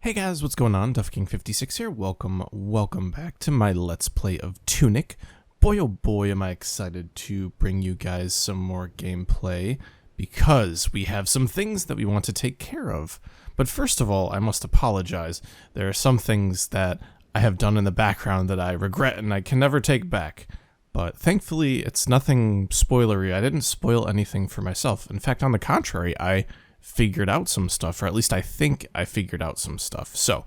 Hey guys, what's going on? DuffKing56 here. Welcome back to my Let's Play of Tunic. Boy oh boy am I excited to bring you guys some more gameplay, because we have some things that we want to take care of. But first of all, I must apologize. There are some things that I have done in the background that I regret and I can never take back. But thankfully, it's nothing spoilery. I didn't spoil anything for myself. In fact, on the contrary, I figured out some stuff, or at least I think I figured out some stuff. So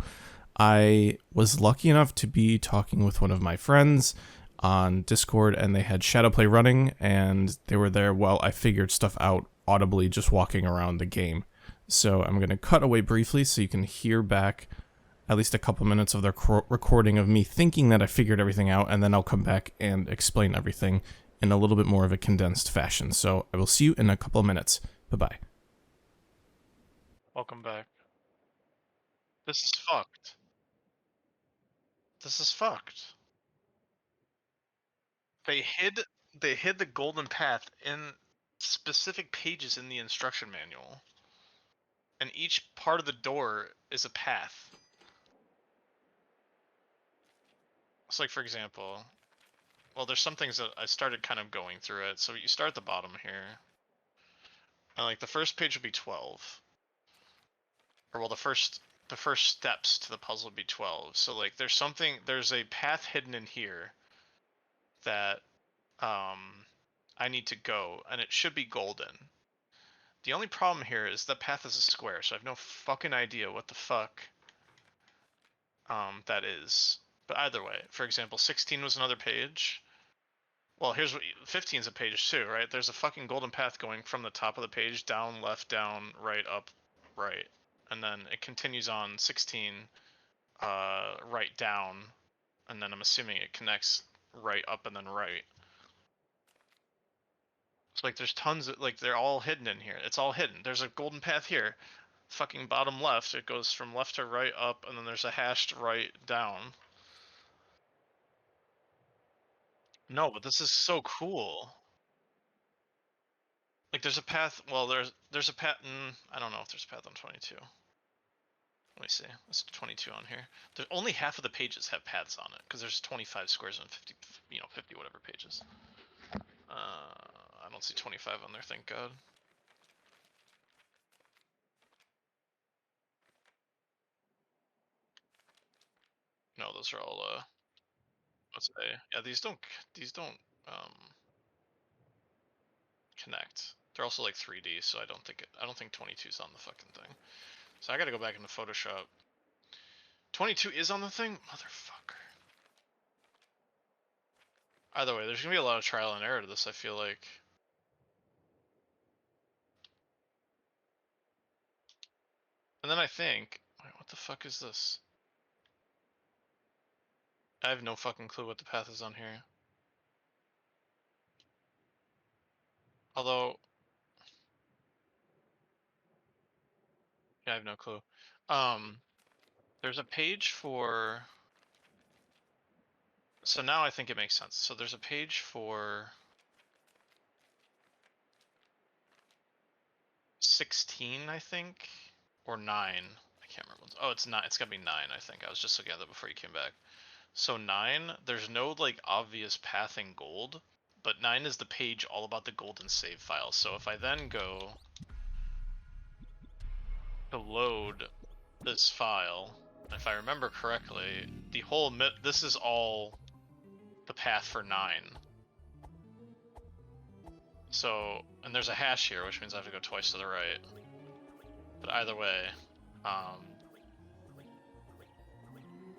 I was lucky enough to be talking with one of my friends on Discord, and they had Shadowplay running, and they were there while I figured stuff out audibly just walking around the game. So I'm going to cut away briefly so you can hear back at least a couple minutes of their recording of me thinking that I figured everything out, and then I'll come back and explain everything in a little bit more of a condensed fashion. So I will see you in a couple of minutes. Bye-bye. Welcome back. This is fucked. This is fucked. They hid they hid the golden path in specific pages in the instruction manual. And each part of the door is a path. It's like, for example, well, there's some things that I started kind of going through it. So you start at the bottom here. And like the first page would be 12. Or well, the first steps to the puzzle would be 12. So like there's a path hidden in here that I need to go, and it should be golden. The only problem here is the path is a square, so I have no fucking idea what the fuck that is. But either way, for example, 16 was another page. Well, here's what 15 is a page too, right? There's a fucking golden path going from the top of the page down, left, down, right, up, right, and then it continues on 16, right, down, and then I'm assuming it connects right, up, and then right. So like there's tons of, like, they're all hidden in here. It's all hidden. There's a golden path here. Fucking bottom left. It goes from left to right up, and then there's a hashed right down. No, but this is so cool. Like there's a path, well there's a path, I don't know if there's a path on 22. Let me see. There's 22 on here. There's only half of the pages have paths on it, because there's 25 squares and 50, 50 whatever pages. I don't see 25 on there, thank God. No, those are all let's say, yeah, these don't connect. They're also like 3D, so I don't think 22 is on the fucking thing. So I gotta go back into Photoshop. 22 is on the thing? Motherfucker. Either way, there's gonna be a lot of trial and error to this, I feel like. And then I think, wait, what the fuck is this? I have no fucking clue what the path is on here. Although, yeah, I have no clue. There's a page for, so now I think it makes sense. So there's a page for 16, I think, or 9. I can't remember. Oh, it's 9. It's gotta be 9, I think. I was just looking at that before you came back. So 9, there's no like obvious path in gold, but 9 is the page all about the golden save file. So if I then go to load this file, if I remember correctly, the whole this is all the path for 9. So, and there's a hash here, which means I have to go twice to the right. But either way,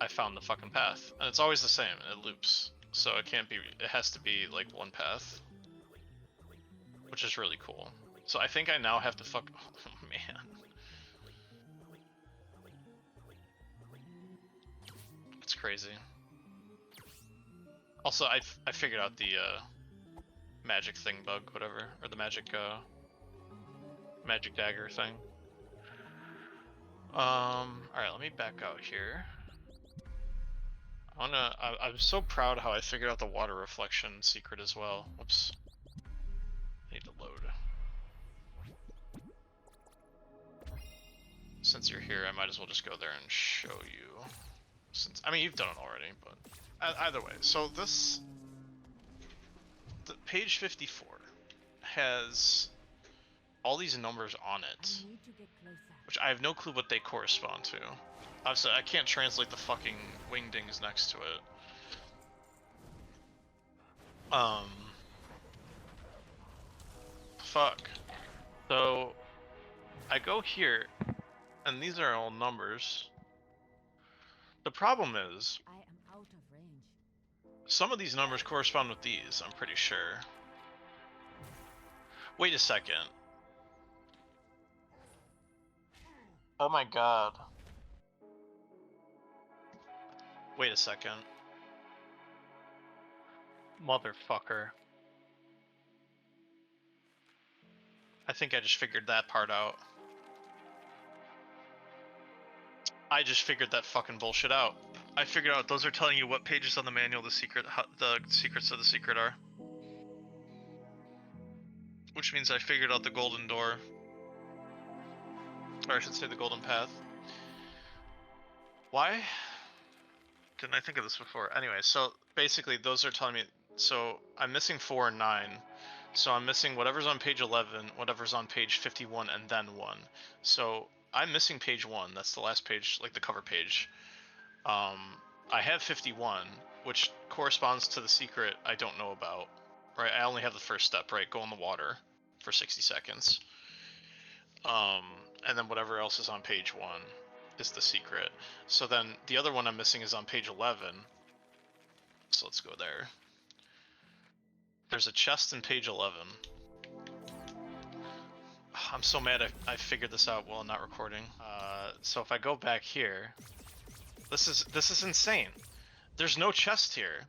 I found the fucking path. And it's always the same, it loops. So it can't be, it has to be like one path. Which is really cool. So I think I now have to oh man. It's crazy. Also, I figured out the magic thing bug, whatever. Or the magic dagger thing. Alright, let me back out here. I'm so proud how I figured out the water reflection secret as well. Whoops. I need to load. since you're here, I might as well just go there and show you. Since I mean, you've done it already, but either way. So this, the page 54 has all these numbers on it, which I have no clue what they correspond to. Obviously, I can't translate the fucking wingdings next to it. Fuck. So, I go here, and these are all numbers. The problem is, I am out of range. some of these numbers correspond with these, I'm pretty sure. Wait a second. Oh my god. Wait a second. Motherfucker. I think I just figured that part out. I just figured that fucking bullshit out. I figured out those are telling you what pages on the manual the secrets of the secret are. Which means I figured out the golden door. Or I should say the golden path. Why didn't I think of this before? Anyway, so basically those are telling me, so I'm missing 4 and 9. So I'm missing whatever's on page 11, whatever's on page 51, and then 1. So I'm missing page 1. That's the last page, like the cover page. I have 51, which corresponds to the secret I don't know about. Right? I only have the first step, right? Go in the water for 60 seconds. And then whatever else is on page 1 is the secret. So then the other one I'm missing is on page 11. So let's go there. There's a chest in page 11. I'm so mad I figured this out while not recording. So if I go back here, this is insane. There's no chest here.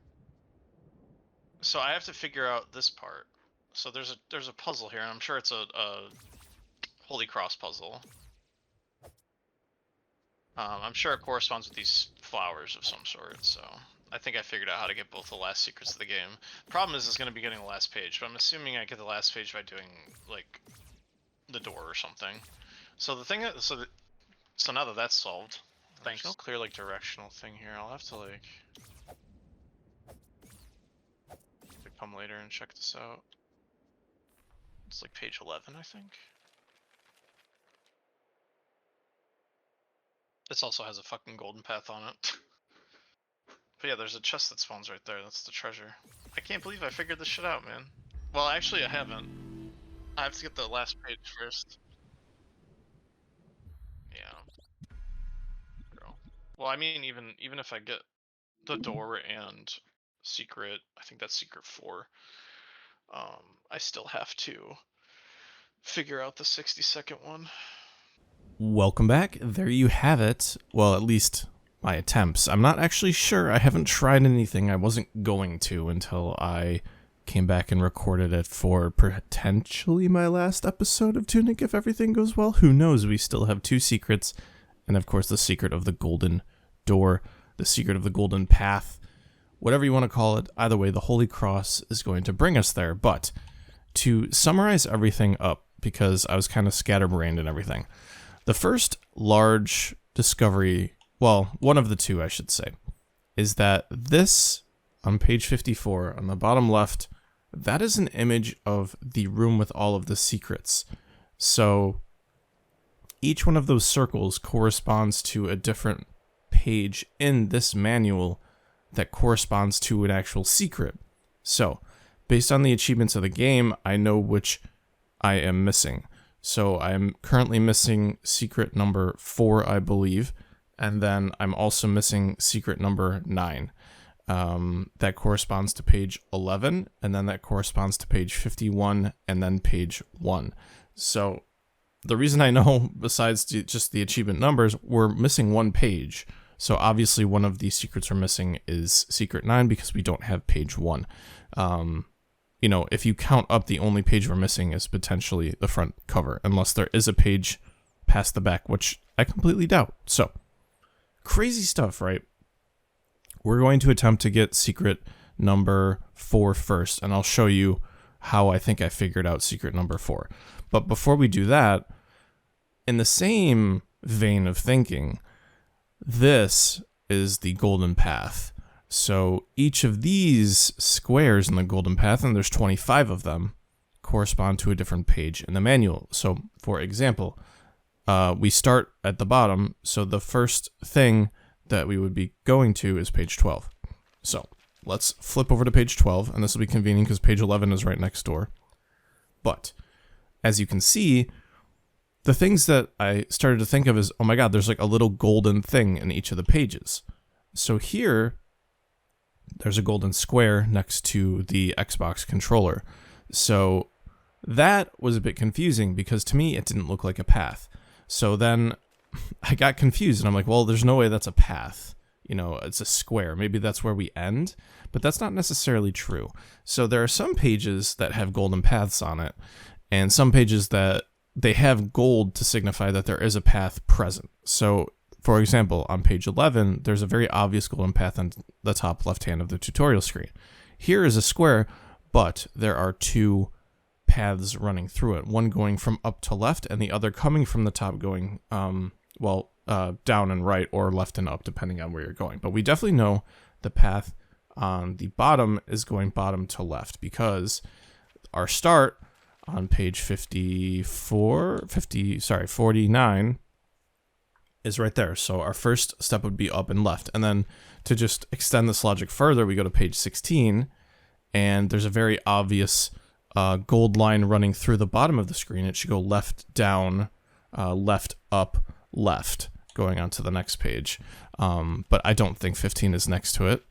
So I have to figure out this part. So there's a puzzle here, and I'm sure it's a Holy Cross puzzle. I'm sure it corresponds with these flowers of some sort, so I think I figured out how to get both the last secrets of the game. Problem is, it's going to be getting the last page, but I'm assuming I get the last page by doing, like, the door or something. So the thing is, so now that that's solved, thanks. There's no clear, like, directional thing here. I'll have to, like, come later and check this out. It's like page 11, I think. This also has a fucking golden path on it. But yeah, there's a chest that spawns right there. That's the treasure. I can't believe I figured this shit out, man. Well, actually, I haven't. I have to get the last page first. Yeah. Girl. Well, I mean, even if I get the door and secret, I think that's secret 4. I still have to figure out the 60-second one. Welcome back. There you have it. Well, at least my attempts. I'm not actually sure. I haven't tried anything. I wasn't going to until I came back and recorded it for potentially my last episode of Tunic if everything goes well. Who knows? We still have 2 secrets. And of course, the secret of the golden door, the secret of the golden path, whatever you want to call it. Either way, the Holy Cross is going to bring us there. But to summarize everything up, because I was kind of scatterbrained and everything, the first large discovery, well, one of the 2, I should say, is that this, on page 54, on the bottom left, that is an image of the room with all of the secrets. So each one of those circles corresponds to a different page in this manual that corresponds to an actual secret. So, based on the achievements of the game, I know which I am missing. So I'm currently missing secret number 4, I believe, and then I'm also missing secret number 9. That corresponds to page 11, and then that corresponds to page 51, and then page 1. So the reason I know, besides just the achievement numbers, we're missing 1 page. So obviously one of these secrets we're missing is secret 9 because we don't have page 1. You know, if you count up, the only page we're missing is potentially the front cover, unless there is a page past the back, which I completely doubt. So, crazy stuff, right? We're going to attempt to get secret number 4 first, and I'll show you how I think I figured out secret number 4. But before we do that, in the same vein of thinking, this is the golden path. So each of these squares in the golden path, and there's 25 of them, correspond to a different page in the manual. So, for example, we start at the bottom, so the first thing that we would be going to is page 12. So, let's flip over to page 12, and this will be convenient because page 11 is right next door. But, as you can see, the things that I started to think of is, oh my god, there's like a little golden thing in each of the pages. So here, there's a golden square next to the Xbox controller. So that was a bit confusing because to me, it didn't look like a path. So then I got confused and I'm like, well, there's no way that's a path. You know, it's a square. Maybe that's where we end, but that's not necessarily true. So there are some pages that have golden paths on it and some pages that they have gold to signify that there is a path present. So for example, on page 11, there's a very obvious golden path on the top left hand of the tutorial screen. Here is a square, but there are two paths running through it, one going from up to left and the other coming from the top going, down and right or left and up, depending on where you're going. But we definitely know the path on the bottom is going bottom to left because our start on page 49 is right there. So our first step would be up and left. And then to just extend this logic further, we go to page 16, and there's a very obvious gold line running through the bottom of the screen. It should go left, down, left, up, left, going on to the next page. But I don't think 15 is next to it,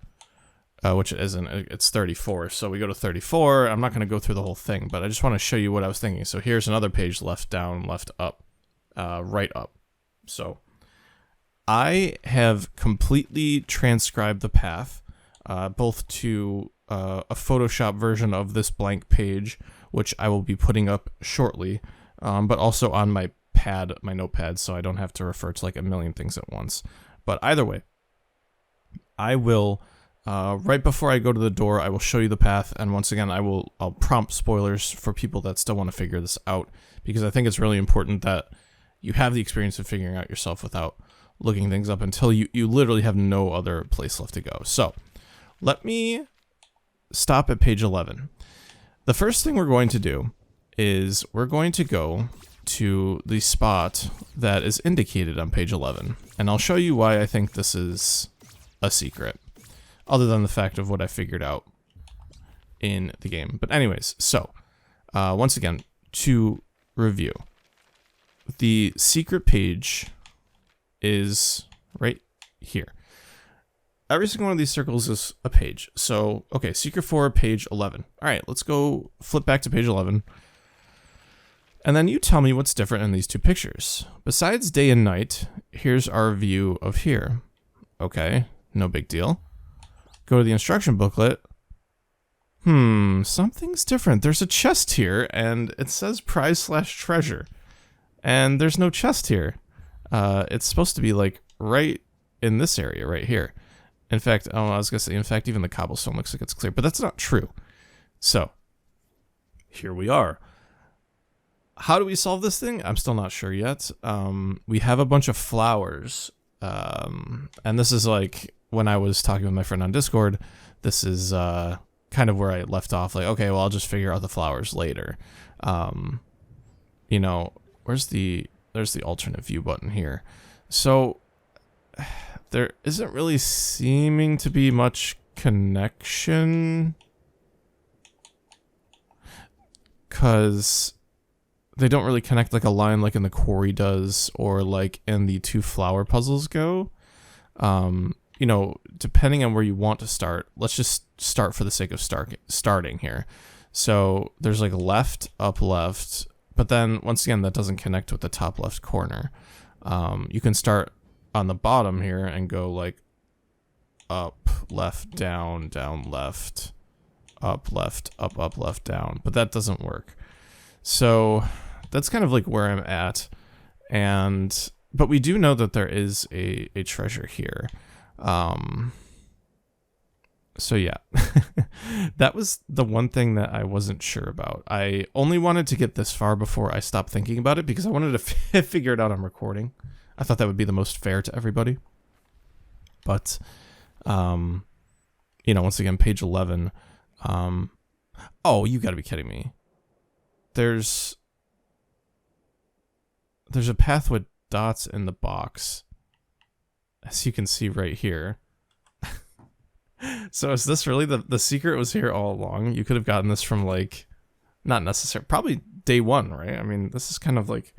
which it isn't. It's 34. So we go to 34. I'm not going to go through the whole thing, but I just want to show you what I was thinking. So here's another page, left, down, left, up, right, up. So I have completely transcribed the path, both to a Photoshop version of this blank page, which I will be putting up shortly, but also on my pad, my notepad, so I don't have to refer to like a million things at once. But either way, I will, right before I go to the door, I will show you the path, and once again, I'll prompt spoilers for people that still want to figure this out, because I think it's really important that you have the experience of figuring out yourself without looking things up until you literally have no other place left to go. So let me stop at page 11. The first thing we're going to do is we're going to go to the spot that is indicated on page 11. And I'll show you why I think this is a secret, other than the fact of what I figured out in the game. But anyways, so once again, to review, the secret page is right here. Every single one of these circles is a page. So, okay, secret 4, page 11. All right, let's go flip back to page 11. And then you tell me what's different in these two pictures. Besides day and night, here's our view of here. Okay, no big deal. Go to the instruction booklet. Something's different. There's a chest here, and it says prize/treasure. And there's no chest here. It's supposed to be like right in this area right here. In fact, I was gonna say, in fact, even the cobblestone looks like it's clear, but that's not true. So here we are. How do we solve this thing? I'm still not sure yet. We have a bunch of flowers, and this is like when I was talking with my friend on Discord. This is kind of where I left off. Like, okay, well, I'll just figure out the flowers later. You know, there's the alternate view button here. So there isn't really seeming to be much connection, because they don't really connect like a line like in the quarry does, or like in the 2 flower puzzles go. You know, depending on where you want to start, let's just start for the sake of starting here. So there's like left, up, left, but then once again, that doesn't connect with the top left corner. You can start on the bottom here and go like up, left, down, down, left, up, left, down, but that doesn't work. So that's kind of like where I'm at. But we do know that there is a treasure here. So yeah, that was the one thing that I wasn't sure about. I only wanted to get this far before I stopped thinking about it because I wanted to figure it out on recording. I thought that would be the most fair to everybody. But, you know, once again, page 11. Oh, you gotta be kidding me. There's a path with dots in the box, as you can see right here. So is this really the secret was here all along? You could have gotten this from, like, not necessarily, probably day one, right? I mean, this is kind of like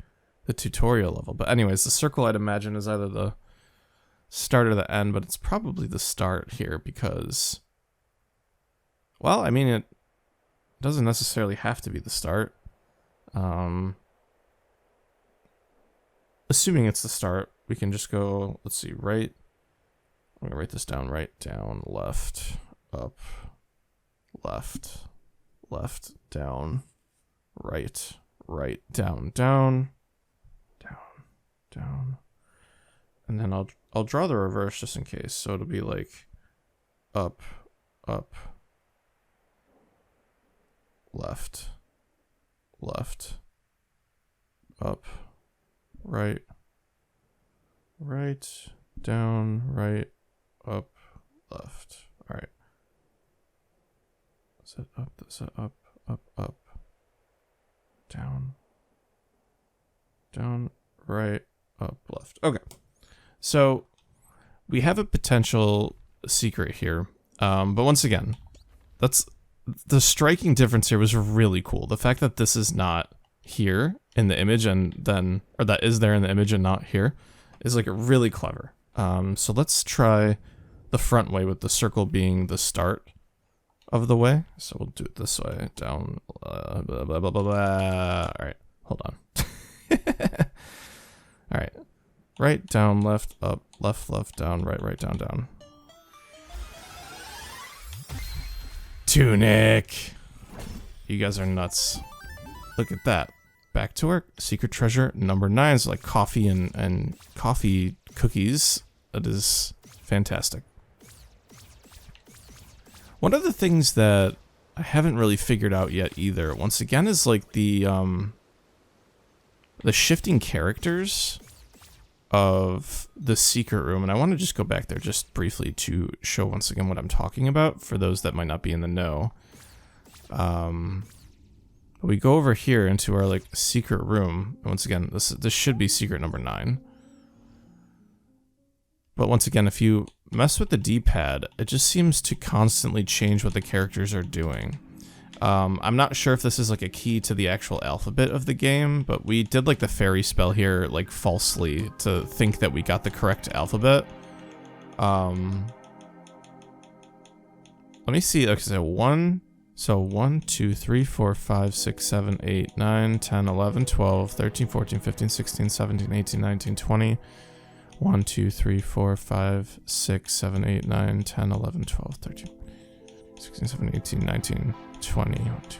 the tutorial level. But anyways, the circle I'd imagine is either the start or the end, but it's probably the start here because, well, I mean, it doesn't necessarily have to be the start. Assuming it's the start, we can just go, let's see, right. I'm going to write this down, right, down, left, up, left, left, down, right, right, down, down, down, down. And then I'll draw the reverse just in case. So it'll be like up, up, left, left, up, right, right, down, right, up, left. All right. Is it up? Is it up, up, up, down, down, right, up, left. Okay. So we have a potential secret here. But once again, that's the striking difference here was really cool. The fact that this is not here in the image and then, or that is there in the image and not here, is like really clever. So let's try the front way with the circle being the start of the way. So we'll do it this way, down, blah, blah, blah, blah, blah. All right, hold on. All right, right, down, left, up, left, left, down, right, right, down, down. Tunic! You guys are nuts. Look at that. Back to work. Secret treasure number 9 is like coffee and coffee cookies. That is fantastic. One of the things that I haven't really figured out yet either, once again, is like the shifting characters of the secret room. And I want to just go back there just briefly to show once again what I'm talking about for those that might not be in the know. We go over here into our like secret room. Once again, this should be secret number 9. But once again, if you mess with the D-pad, it just seems to constantly change what the characters are doing. I'm not sure if this is like a key to the actual alphabet of the game, but we did like the fairy spell here like falsely to think that we got the correct alphabet. Let me see. Okay, so 1, 2, 3, 4, 5, 6, 7, 8, 9, 10, 11, 12, 13, 14, 15, 16, 17, 18, 19, 20. 1, 2, 3, 4, 5, 6, 7, 8, 9, 10, 11, 12, 13, 16, 17, 18, 19, 20. 1, 2.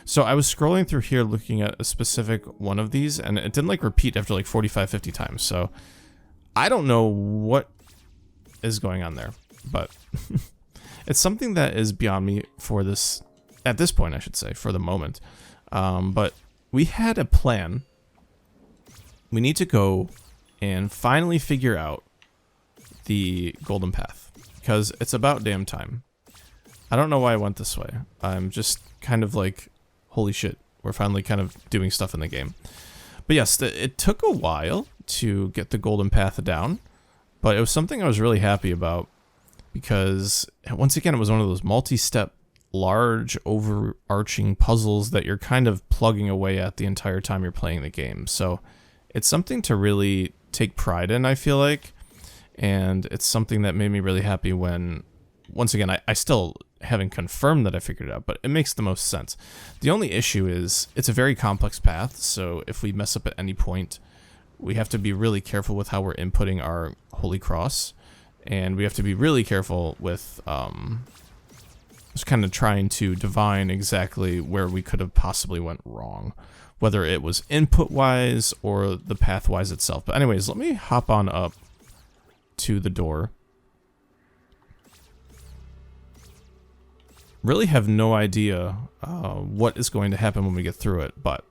So I was scrolling through here looking at a specific one of these, and it didn't like repeat after like 45, 50 times. So I don't know what is going on there, but it's something that is beyond me for this, at this point, I should say, for the moment. But we had a plan. We need to go and finally figure out the golden path, because it's about damn time. I don't know why I went this way. I'm just kind of like, holy shit, we're finally kind of doing stuff in the game. But yes, it took a while to get the golden path down, but it was something I was really happy about, because once again, it was one of those multi-step, large, overarching puzzles that you're kind of plugging away at the entire time you're playing the game. So it's something to really take pride in, I feel like. And it's something that made me really happy when, once again, I still haven't confirmed that I figured it out, but it makes the most sense. The only issue is it's a very complex path, so if we mess up at any point, we have to be really careful with how we're inputting our Holy Cross, and we have to be really careful with just kind of trying to divine exactly where we could have possibly went wrong, whether it was input-wise or the path-wise itself. But anyways, let me hop on up to the door. really have no idea what is going to happen when we get through it, but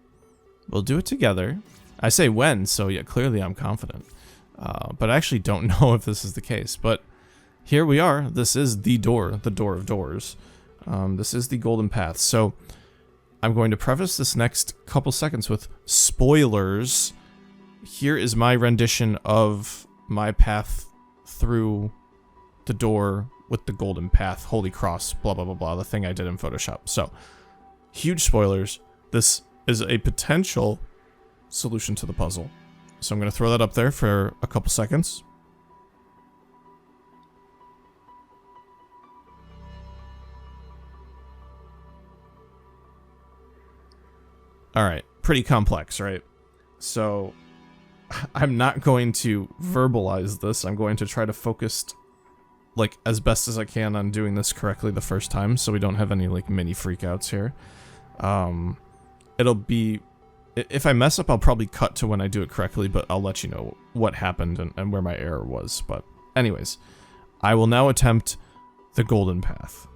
we'll do it together. I say when, so yeah, clearly I'm confident. But I actually don't know if this is the case, but here we are. This is the door of doors. This is the golden path. So I'm going to preface this next couple seconds with spoilers. Here is my rendition of my path through the door with the golden path, holy cross, blah, blah, blah, blah, the thing I did in Photoshop. So, huge spoilers. This is a potential solution to the puzzle. So I'm going to throw that up there for a couple seconds. Alright, pretty complex, right? So, I'm not going to verbalize this. I'm going to try to focus, like, as best as I can on doing this correctly the first time, so we don't have any, like, mini freakouts here. It'll be... If I mess up, I'll probably cut to when I do it correctly, but I'll let you know what happened and where my error was. But anyways, I will now attempt the golden path.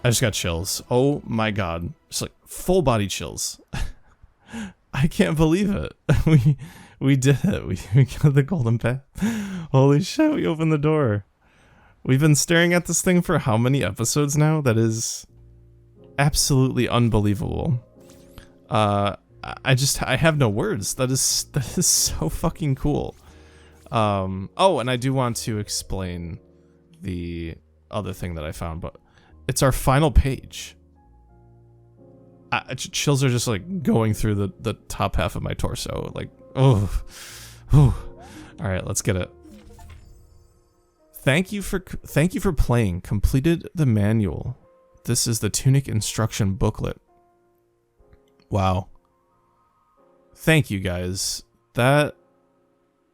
I just got chills. Oh my god. Just like full body chills. I can't believe it. We did it. We got the golden path. Holy shit, we opened the door. We've been staring at this thing for how many episodes now? That is absolutely unbelievable. I have no words. That is so fucking cool. Oh, and I do want to explain the other thing that I found, but it's our final page. Chills are just like going through the top half of my torso. Like, oh. All right, let's get it. Thank you for playing. Completed the manual. This is the Tunic instruction booklet. Wow. Thank you guys. That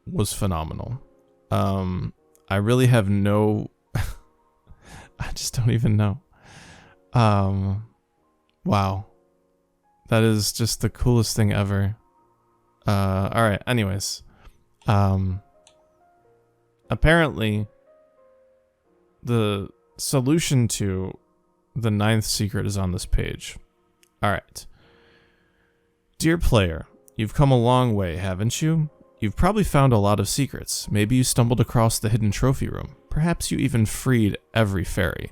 was phenomenal. I really have no... I just don't even know. Wow. That is just the coolest thing ever. Alright, anyways. Apparently, the solution to the 9th secret is on this page. Alright. Dear player, you've come a long way, haven't you? You've probably found a lot of secrets. Maybe you stumbled across the hidden trophy room. Perhaps you even freed every fairy.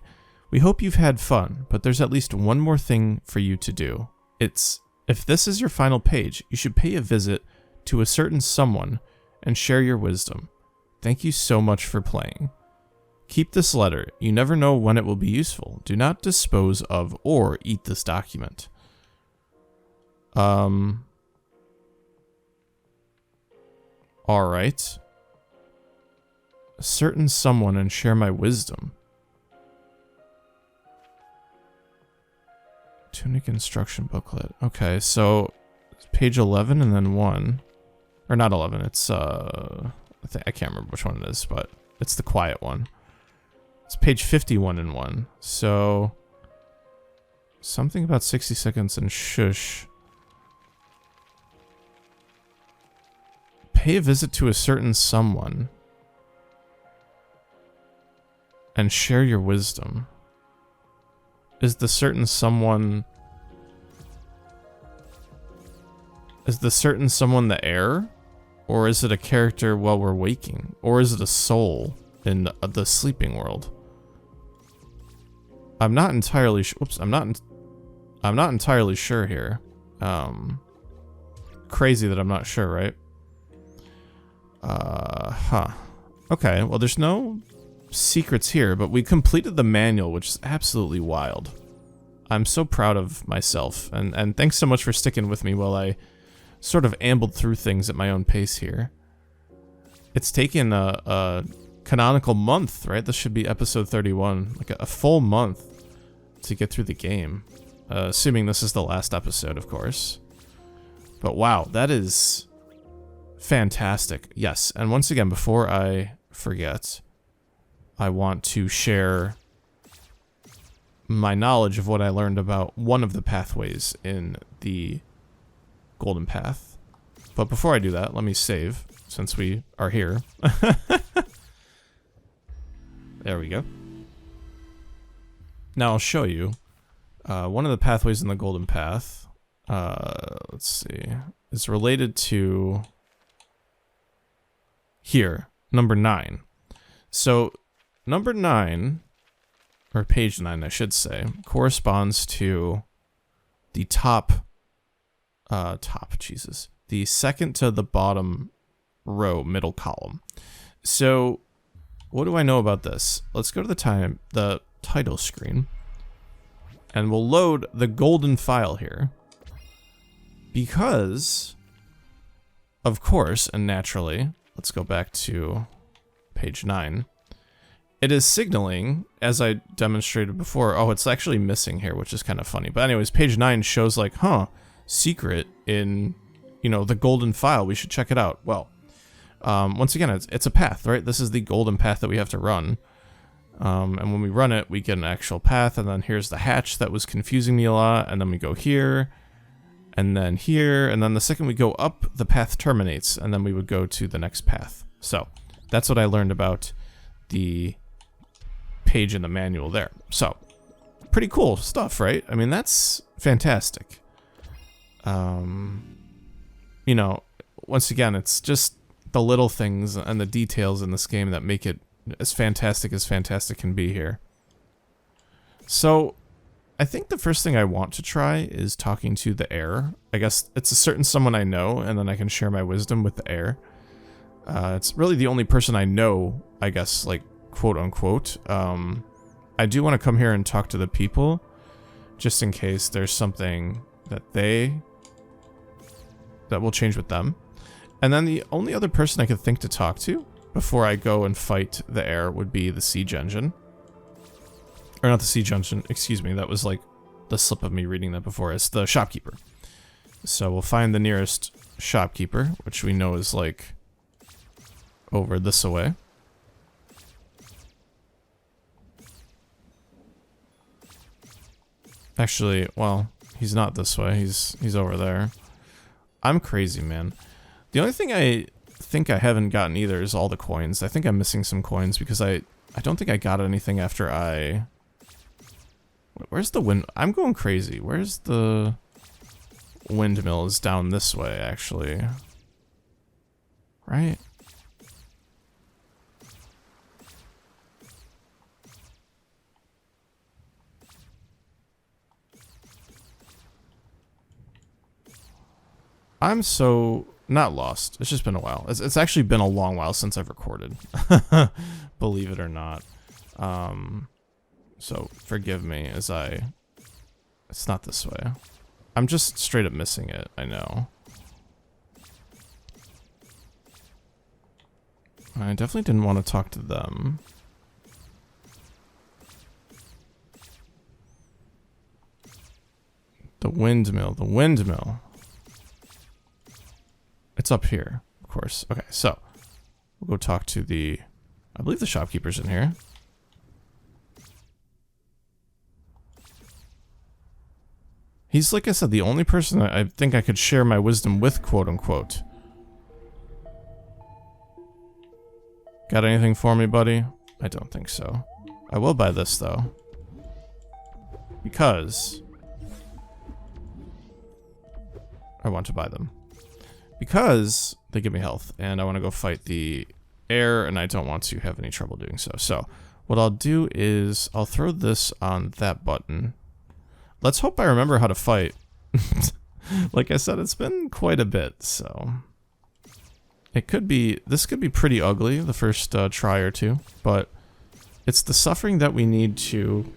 We hope you've had fun, but there's at least one more thing for you to do. If this is your final page, you should pay a visit to a certain someone and share your wisdom. Thank you so much for playing. Keep this letter. You never know when it will be useful. Do not dispose of or eat this document. Alright. A certain someone and share my wisdom. Tunic instruction booklet. Okay, so page 11 and then 1. Or not 11, it's I can't remember which one it is, but it's the quiet one. It's page 51 and 1. So something about 60 seconds and shush. Pay a visit to a certain someone and share your wisdom. Is the certain someone the heir? Or is it a character while we're waking? Or is it a soul in the sleeping world? I'm not entirely oops, I'm not entirely sure here. Crazy that I'm not sure, right? Okay, well there's no secrets here, but we completed the manual, which is absolutely wild. I'm so proud of myself, and thanks so much for sticking with me while I sort of ambled through things at my own pace here. It's taken a canonical month, right? This should be episode 31, like a full month to get through the game. Assuming this is the last episode, of course. But wow, that is fantastic. Yes, and once again, before I forget, I want to share my knowledge of what I learned about one of the pathways in the Golden Path. But before I do that, let me save, since we are here. There we go. Now I'll show you one of the pathways in the Golden Path. Let's see. Is related to here, number 9. So number 9, or page 9, I should say, corresponds to the the second to the bottom row, middle column. So what do I know about this? Let's go to the title screen, and we'll load the golden file here. Because, of course, and naturally, let's go back to page 9. It is signaling, as I demonstrated before. Oh, it's actually missing here, which is kind of funny. But anyways, page 9 shows like, secret in, the golden file. We should check it out. Well, once again, it's a path, right? This is the golden path that we have to run. And when we run it, we get an actual path. And then here's the hatch that was confusing me a lot. And then we go here. And then here. And then the second we go up, the path terminates. And then we would go to the next path. So that's what I learned about the page in the manual there. So pretty cool stuff, right? I mean, that's fantastic. Once again, it's just the little things and the details in this game that make it as fantastic can be here. So I think the first thing I want to try is talking to the heir. I guess it's a certain someone I know, and then I can share my wisdom with the heir. It's really the only person I know, I guess, like, quote unquote. I do want to come here and talk to the people, just in case there's something that will change with them. And then the only other person I could think to talk to before I go and fight the heir would be the siege engine. Or not the siege engine, excuse me, that was like the slip of me reading that before. It's the shopkeeper. So we'll find the nearest shopkeeper, which we know is like over this way. Actually, well, he's not this way. He's over there. I'm crazy, man. The only thing I think I haven't gotten either is all the coins. I think I'm missing some coins because I don't think I got anything after I... Where's the wind? I'm going crazy. Where's the windmill? Is down this way, actually. Right? I'm so not lost. It's just been a while. It's actually been a long while since I've recorded. Believe it or not. So forgive me as it's not this way. I'm just straight up missing it, I know. I definitely didn't want to talk to them. The windmill. It's up here, of course. Okay, so we'll go talk to I believe the shopkeeper's in here. He's, like I said, the only person I think I could share my wisdom with, quote unquote. Got anything for me, buddy? I don't think so. I will buy this, though. Because I want to buy them. Because they give me health, and I want to go fight the heir, and I don't want to have any trouble doing so. So, what I'll do is, I'll throw this on that button. Let's hope I remember how to fight. Like I said, it's been quite a bit, so... This could be pretty ugly, the first try or two, but it's the suffering that we need to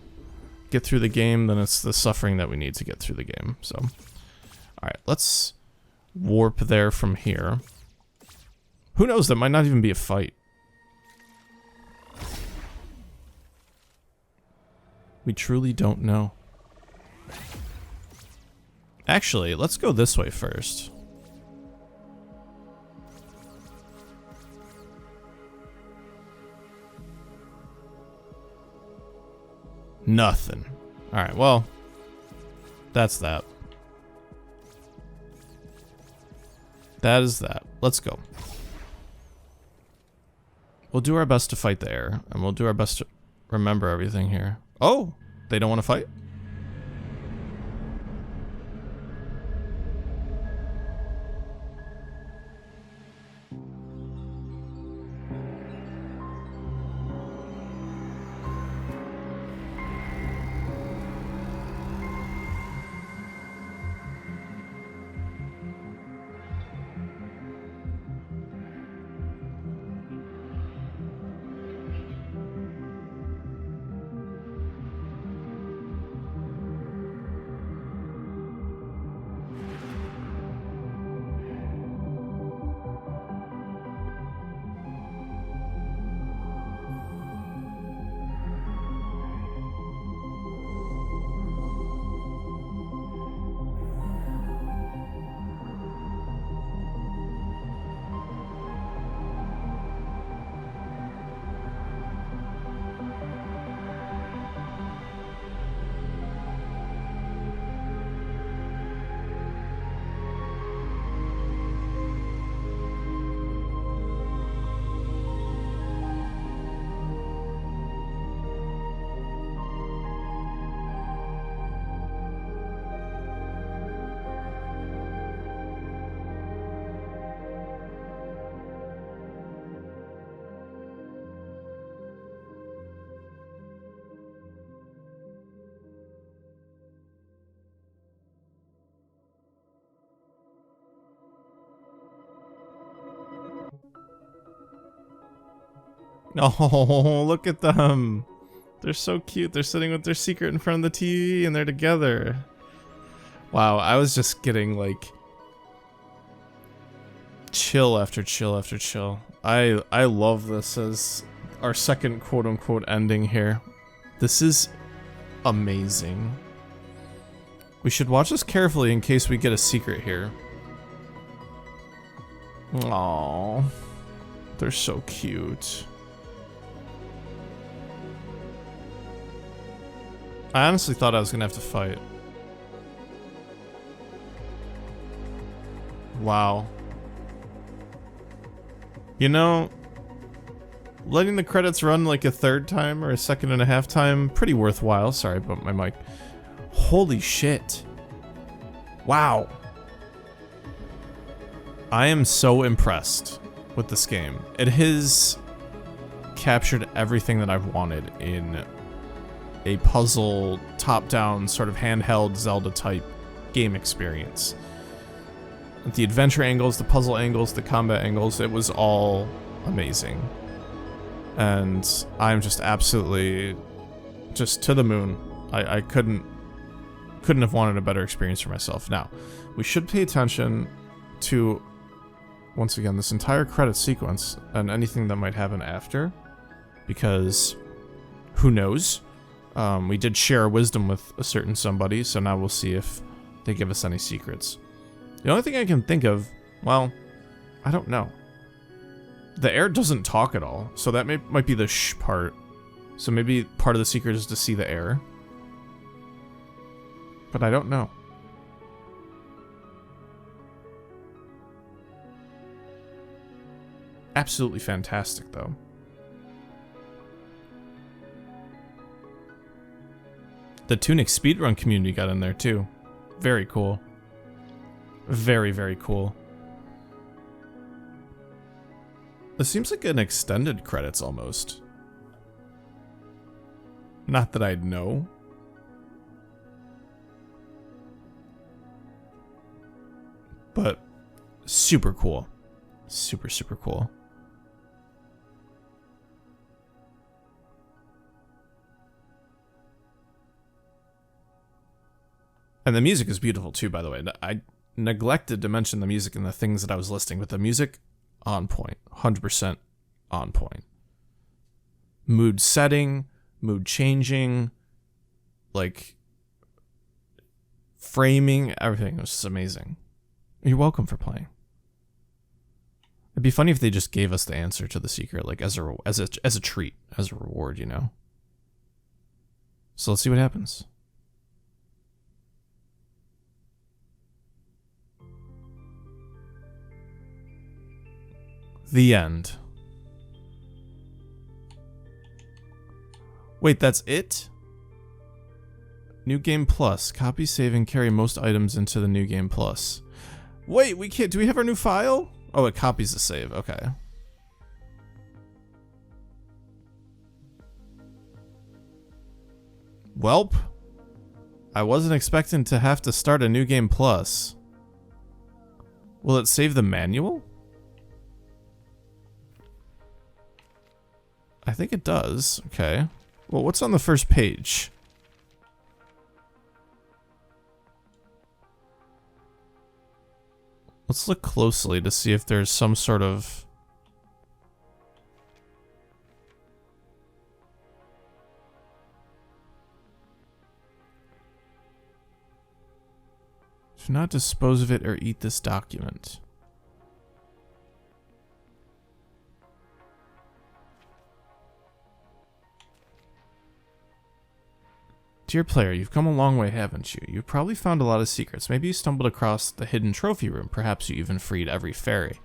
get through the game, then it's the suffering that we need to get through the game. So, alright, let's warp there from here. Who knows, that might not even be a fight. We truly don't know. Actually, let's go this way first. Nothing. Alright, well, that's that. That is that. Let's go. We'll do our best to fight the air, and we'll do our best to remember everything here. Oh, they don't want to fight? Oh, look at them. They're so cute. They're sitting with their secret in front of the TV and they're together. Wow, I was just getting like chill after chill after chill. I love this as our second quote-unquote ending here. This is amazing. We should watch this carefully in case we get a secret here. Aww. They're so cute. I honestly thought I was gonna have to fight. Wow. You know, letting the credits run like a third time or a second and a half time, pretty worthwhile. Sorry about my mic. Holy shit. Wow. I am so impressed with this game. It has captured everything that I've wanted in a puzzle, top-down, sort of handheld Zelda-type game experience. The adventure angles, the puzzle angles, the combat angles, it was all amazing. And I'm just absolutely just to the moon. I couldn't have wanted a better experience for myself. Now, we should pay attention to, once again, this entire credit sequence and anything that might happen after, because who knows? We did share wisdom with a certain somebody, so now we'll see if they give us any secrets. The only thing I can think of, well, I don't know. The air doesn't talk at all, so that might be the shh part. So maybe part of the secret is to see the air. But I don't know. Absolutely fantastic, though. The Tunic speedrun community got in there, too. Very cool. Very, very cool. This seems like an extended credits, almost. Not that I'd know. But super cool. Super, super cool. And the music is beautiful too, by the way. I neglected to mention the music in the things that I was listing, but the music, on point. 100% on point. Mood setting, mood changing, like framing, everything was just amazing. You're welcome for playing. It'd be funny if they just gave us the answer to the secret, like as a treat, as a reward, you know? So let's see what happens. The end. Wait, that's it? New Game Plus. Copy, save, and carry most items into the New Game Plus. Wait, we can't. Do we have our new file? Oh, it copies the save. Okay. Welp. I wasn't expecting to have to start a New Game Plus. Will it save the manual? I think it does. Okay. Well, what's on the first page? Let's look closely to see if there's some sort of... Do not dispose of it or eat this document. Dear player, you've come a long way, haven't you? You've probably found a lot of secrets. Maybe you stumbled across the hidden trophy room. Perhaps you even freed every fairy.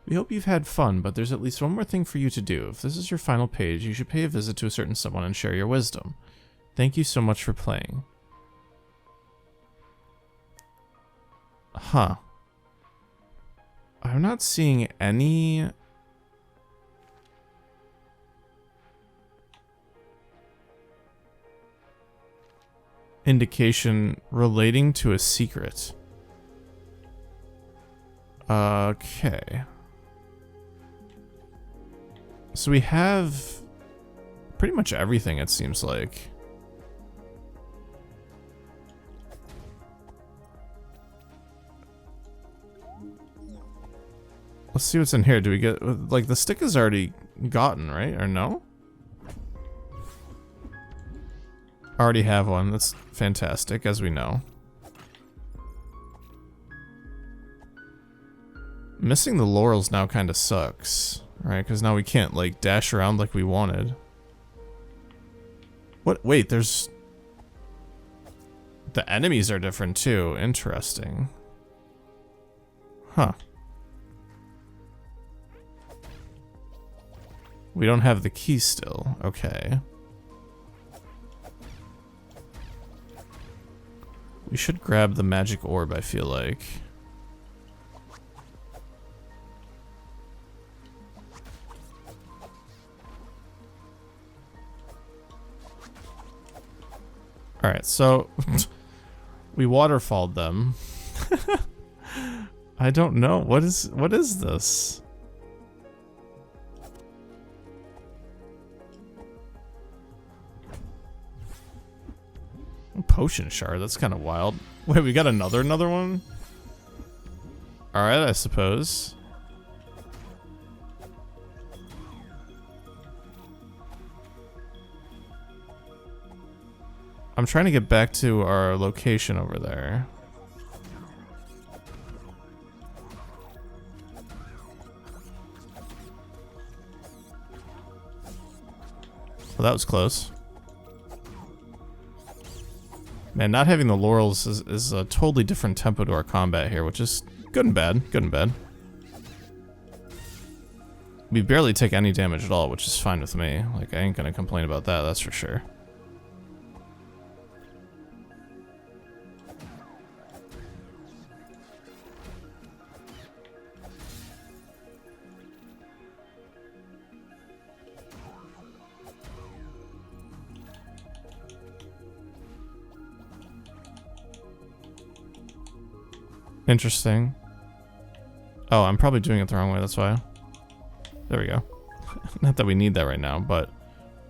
We hope you've had fun, but there's at least one more thing for you to do. If this is your final page, you should pay a visit to a certain someone and share your wisdom. Thank you so much for playing. Huh. I'm not seeing any... indication relating to a secret. Okay. So we have pretty much everything, it seems like. Let's see what's in here. Do we get... like, the stick is already gotten, right? Or no? Already have one. That's fantastic, as we know. Missing the laurels now kind of sucks, right? Because now we can't, like, dash around like we wanted. What? Wait, there's... the enemies are different, too. Interesting. Huh. We don't have the key still. Okay. We should grab the magic orb, I feel like. Alright, so... we waterfalled them. I don't know. What is this? Potion shard, that's kind of wild. Wait, we got another one? Alright, I suppose. I'm trying to get back to our location over there. Well, that was close. Man, not having the laurels is a totally different tempo to our combat here, which is good and bad. Good and bad. We barely take any damage at all, which is fine with me. Like, I ain't gonna complain about that, that's for sure. Interesting. Oh, I'm probably doing it the wrong way, that's why. There we go. Not that we need that right now, but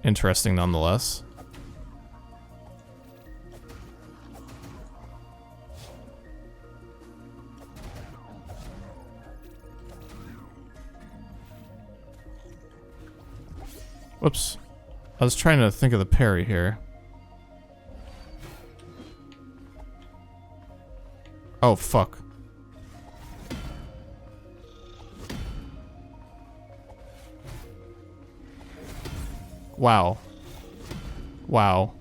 interesting nonetheless. Whoops. I was trying to think of the parry here. Oh, fuck. Wow. Wow.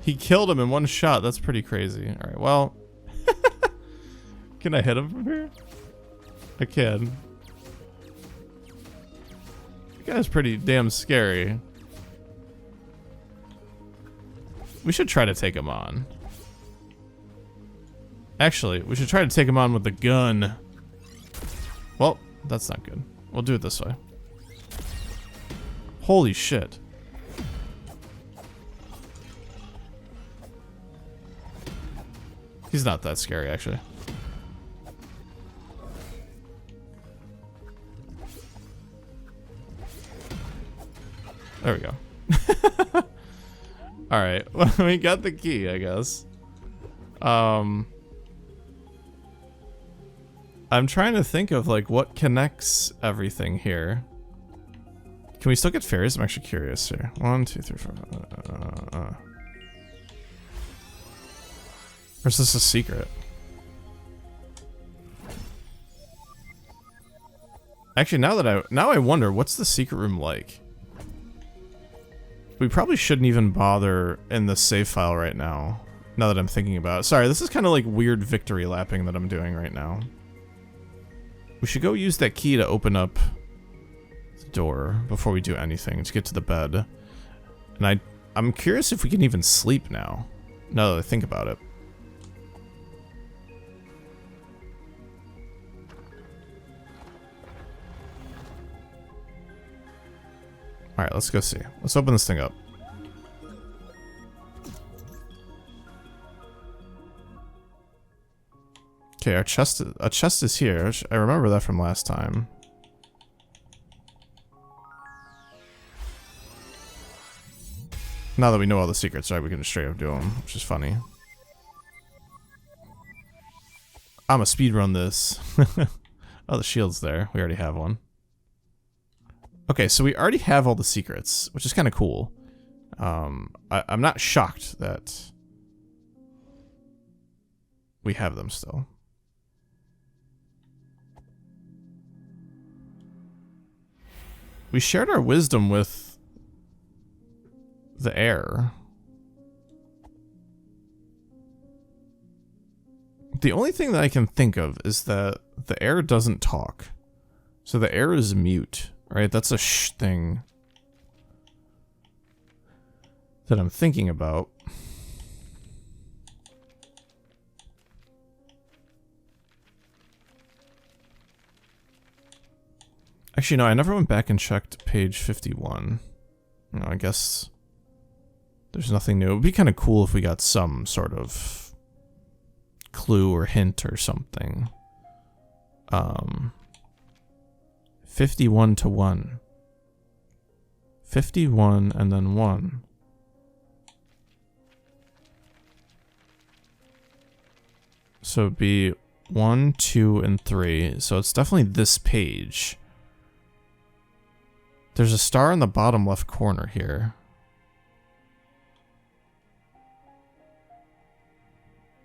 He killed him in one shot. That's pretty crazy. Alright, well. Can I hit him from here? I can. The guy's pretty damn scary. We should try to take him on. Actually, we should try to take him on with the gun. Well, that's not good. We'll do it this way. Holy shit. He's not that scary, actually. There we go. Alright, well, we got the key, I guess. I'm trying to think of, like, what connects everything here. Can we still get fairies? I'm actually curious here. 1, 2, 3, 4. Or is this a secret? Actually, now I wonder, what's the secret room like? We probably shouldn't even bother in the save file right now. Now that I'm thinking about it. Sorry, this is kind of like weird victory lapping that I'm doing right now. We should go use that key to open up the door before we do anything to get to the bed. And I'm curious if we can even sleep now that I think about it. Alright, let's go see. Let's open this thing up. Okay, a chest is here. I remember that from last time. Now that we know all the secrets, right, we can just straight up do them, which is funny. I'm a speedrun this. Oh, the shield's there. We already have one. Okay, so we already have all the secrets, which is kind of cool. I'm not shocked that we have them still. We shared our wisdom with the air. The only thing that I can think of is that the air doesn't talk. So the air is mute, right? That's a thing that I'm thinking about. Actually, no, I never went back and checked page 51. No, I guess there's nothing new. It would be kind of cool if we got some sort of clue or hint or something. 51 to 1. 51 and then 1. So it'd be 1, 2, and 3. So it's definitely this page. There's a star in the bottom left corner here.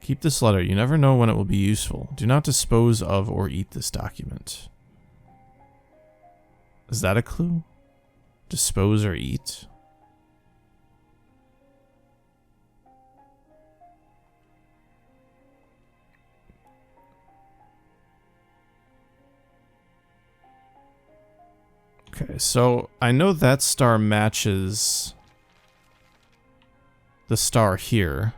Keep this letter. You never know when it will be useful. Do not dispose of or eat this document. Is that a clue? Dispose or eat? Okay, so I know that star matches the star here.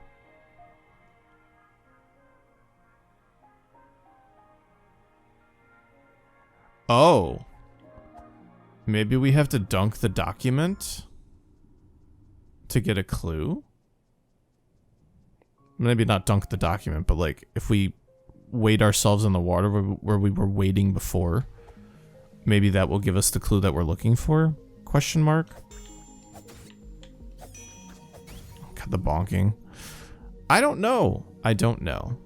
Oh. Maybe we have to dunk the document to get a clue? Maybe not dunk the document, but like if we wade ourselves in the water where we were wading before, maybe that will give us the clue that we're looking for? Question mark. God, the bonking. I don't know. I don't know.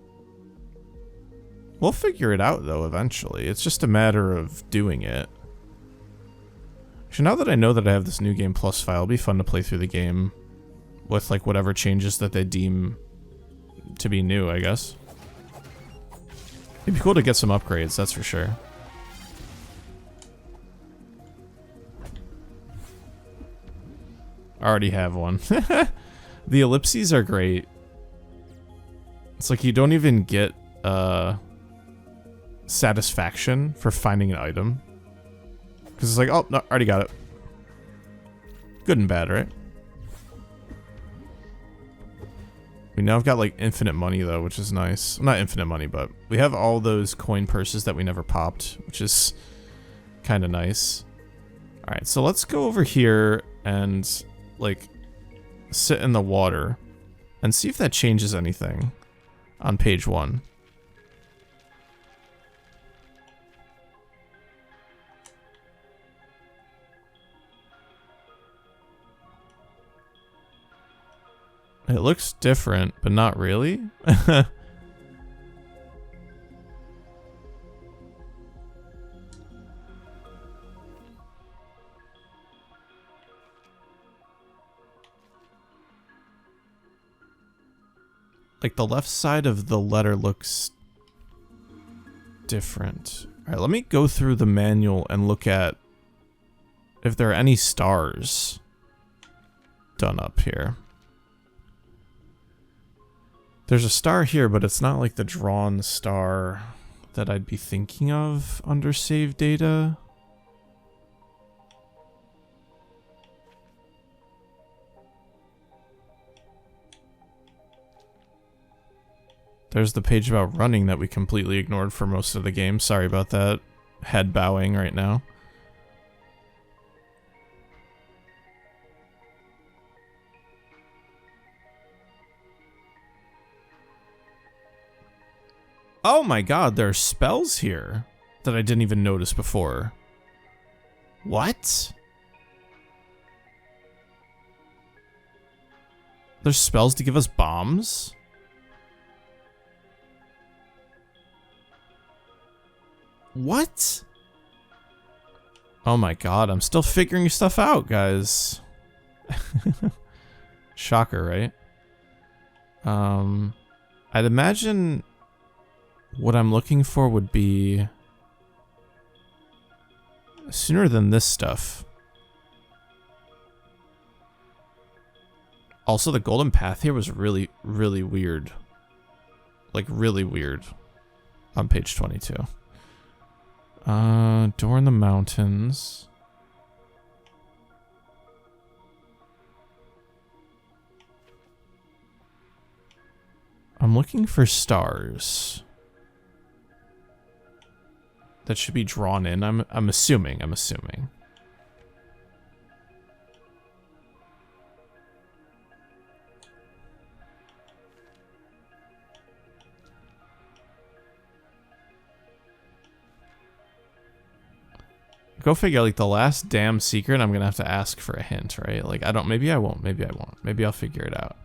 We'll figure it out though eventually. It's just a matter of doing it. So now that I know that I have this New Game Plus file, it'll be fun to play through the game with like whatever changes that they deem to be new, I guess. It'd be cool to get some upgrades, that's for sure. I already have one. The ellipses are great. It's like you don't even get satisfaction for finding an item. Because it's like, oh, no, already got it. Good and bad, right? We now have got like infinite money though, which is nice. Well, not infinite money, but we have all those coin purses that we never popped, which is kind of nice. Alright, so let's go over here and like sit in the water and see if that changes anything on page 1. It looks different, but not really. Like the left side of the letter looks different. All right, let me go through the manual and look at if there are any stars done up here. There's a star here, but it's not like the drawn star that I'd be thinking of under save data. There's the page about running that we completely ignored for most of the game. Sorry about that. Head bowing right now. Oh my god, there are spells here that I didn't even notice before. What? There's spells to give us bombs? What? Oh my god, I'm still figuring stuff out, guys. Shocker, right? I'd imagine what I'm looking for would be sooner than this stuff. Also, the golden path here was really, really weird. Like, really weird. On page 22. Door in the mountains. I'm looking for stars that should be drawn in. I'm assuming. Go figure, like the last damn secret, I'm gonna have to ask for a hint, right? Like, maybe I won't. Maybe I'll figure it out.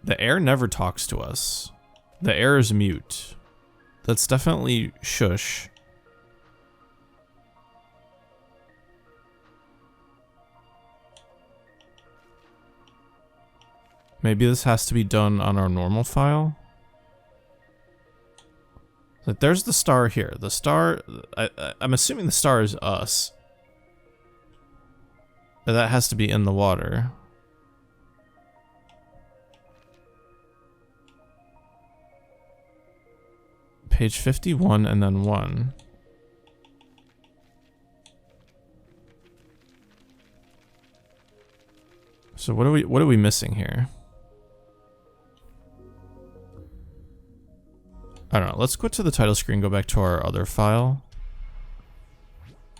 The air never talks to us. The air is mute. That's definitely shush. Maybe this has to be done on our normal file. Like, there's the star here. The star, I'm assuming the star is us. But that has to be in the water. Page 51 and then 1. So what are we missing here? I don't know. Let's go to the title screen, go back to our other file.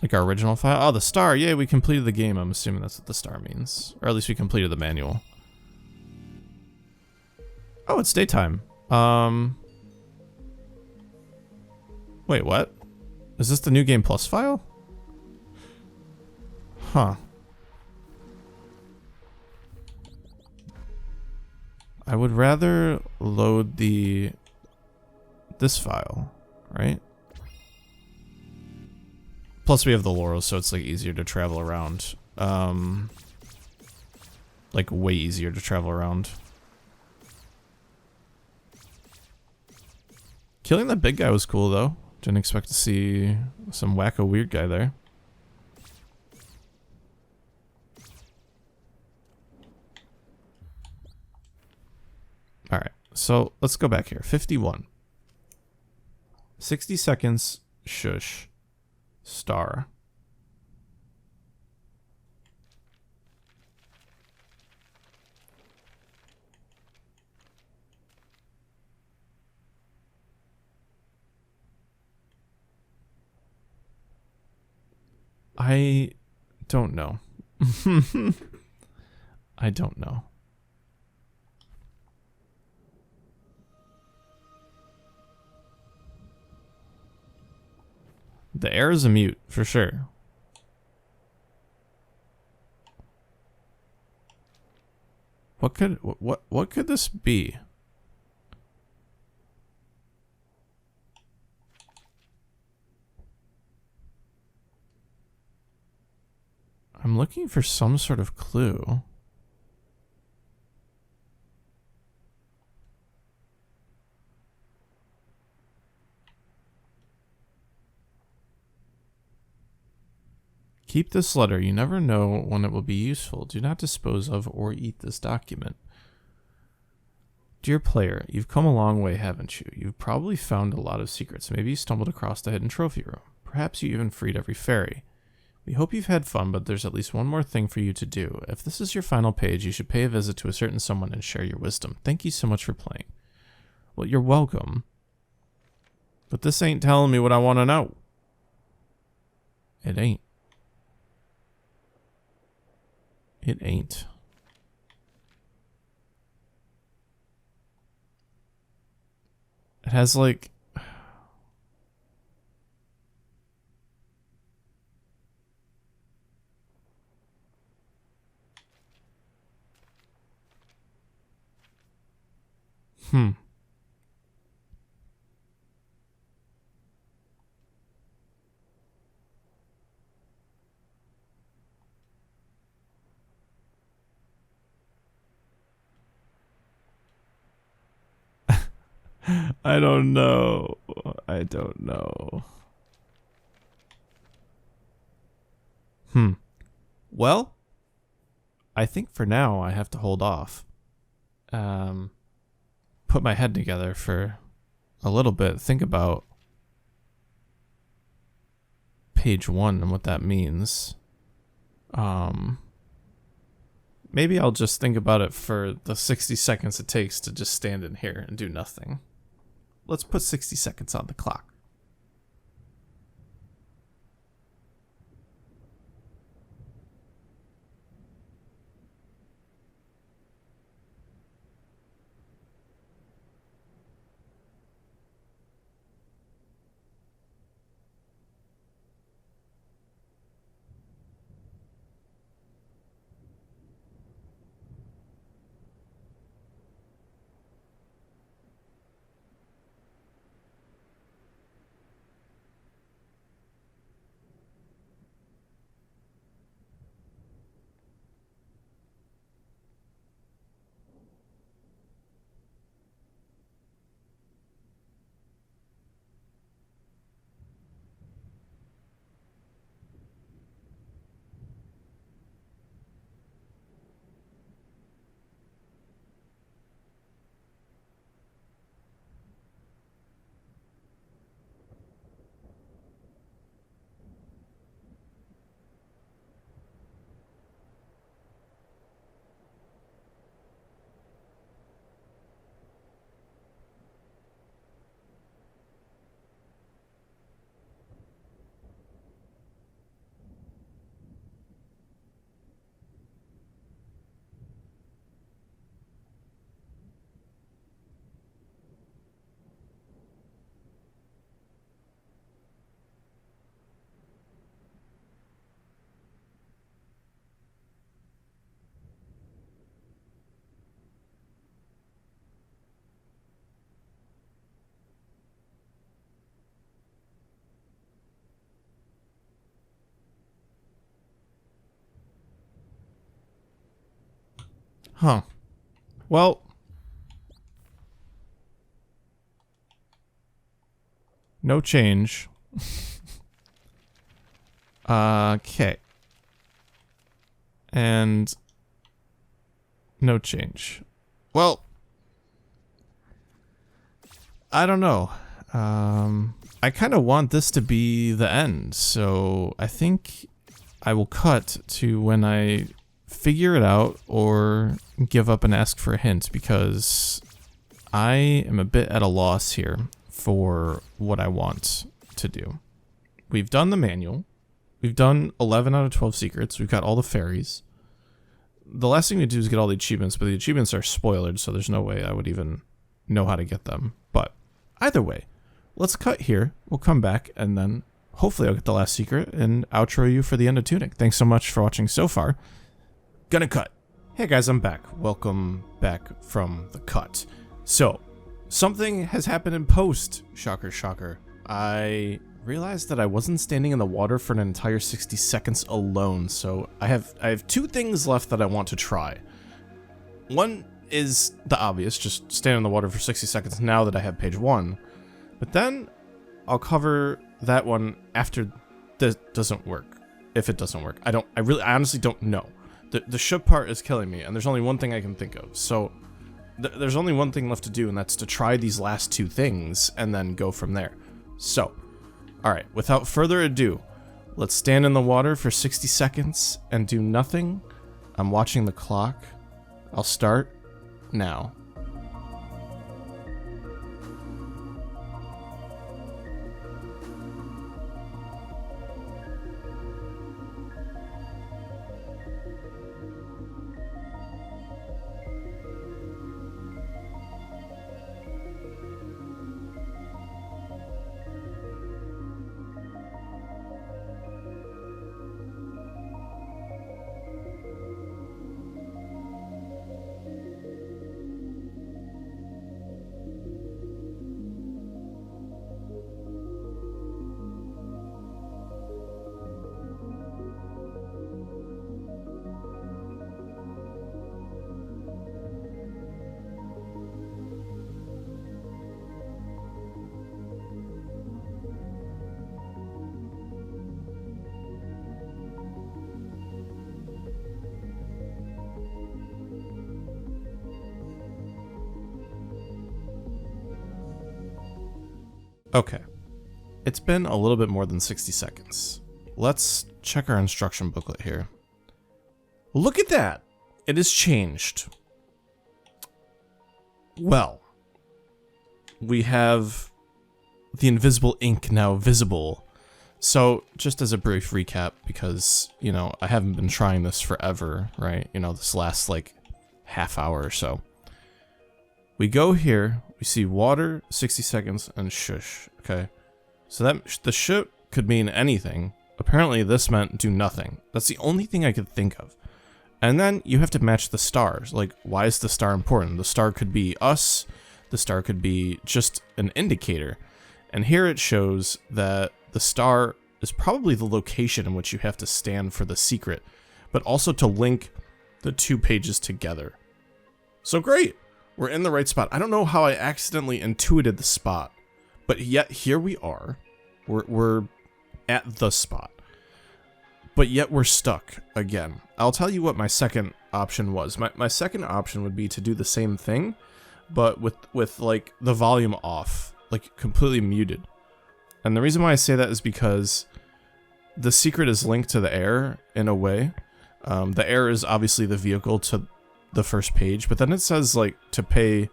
Like our original file. Oh, the star. Yay, we completed the game. I'm assuming that's what the star means. Or at least we completed the manual. Oh, it's daytime. Wait, what? Is this the New Game Plus file? Huh. I would rather load this file, right? Plus we have the laurels, so it's like easier to travel around. Like way easier to travel around. Killing that big guy was cool though. Didn't expect to see some wacko weird guy there. Alright, so let's go back here. 51. 60 seconds, shush. Star. I don't know. I don't know. The air is a mute, for sure. What could this be? I'm looking for some sort of clue. Keep this letter. You never know when it will be useful. Do not dispose of or eat this document. Dear player, you've come a long way, haven't you? You've probably found a lot of secrets. Maybe you stumbled across the hidden trophy room. Perhaps you even freed every fairy. We hope you've had fun, but there's at least one more thing for you to do. If this is your final page, you should pay a visit to a certain someone and share your wisdom. Thank you so much for playing. Well, you're welcome. But this ain't telling me what I want to know. It ain't. It ain't. It has like... I don't know. I don't know. Well, I think for now I have to hold off. Put my head together for a little bit. Think about page 1 and what that means. Maybe I'll just think about it for the 60 seconds it takes to just stand in here and do nothing. Let's put 60 seconds on the clock. Huh. Well, no change. Okay. And no change. Well, I don't know. I kind of want this to be the end, so I think I will cut to when I figure it out or give up and ask for a hint, because I am a bit at a loss here for what I want to do. We've done the manual. We've done 11 out of 12 secrets. We've got all the fairies. The last thing we do is get all the achievements, but the achievements are spoiled, so there's no way I would even know how to get them. But either way, let's cut here. We'll come back, and then hopefully I'll get the last secret and outro you for the end of Tunic. Thanks so much for watching so far. Gonna cut. Hey guys, I'm back. Welcome back from the cut. So, something has happened in post. Shocker, shocker. I realized that I wasn't standing in the water for an entire 60 seconds alone, so I have two things left that I want to try. One is the obvious, just stand in the water for 60 seconds now that I have page 1. But then I'll cover that one after this doesn't work. If it doesn't work. I honestly don't know. The ship part is killing me, and there's only one thing I can think of. So there's only one thing left to do, and that's to try these last two things and then go from there. So, alright, without further ado, let's stand in the water for 60 seconds and do nothing. I'm watching the clock. I'll start now. Okay, it's been a little bit more than 60 seconds. Let's check our instruction booklet here. Look at that! It has changed. Well, we have the invisible ink now visible. So, just as a brief recap, because, you know, I haven't been trying this forever, right? You know, this last, like, half hour or so. We go here, we see water, 60 seconds, and shush, okay? So that the ship could mean anything. Apparently this meant do nothing. That's the only thing I could think of. And then you have to match the stars. Like, why is the star important? The star could be us, the star could be just an indicator. And here it shows that the star is probably the location in which you have to stand for the secret, but also to link the two pages together. So great! We're in the right spot. I don't know how I accidentally intuited the spot, but yet here we are. We're at the spot. But yet we're stuck again. I'll tell you what my second option was. My second option would be to do the same thing, but with like the volume off, like completely muted. And the reason why I say that is because the secret is linked to the air in a way. The air is obviously the vehicle to the first page, but then it says like to pay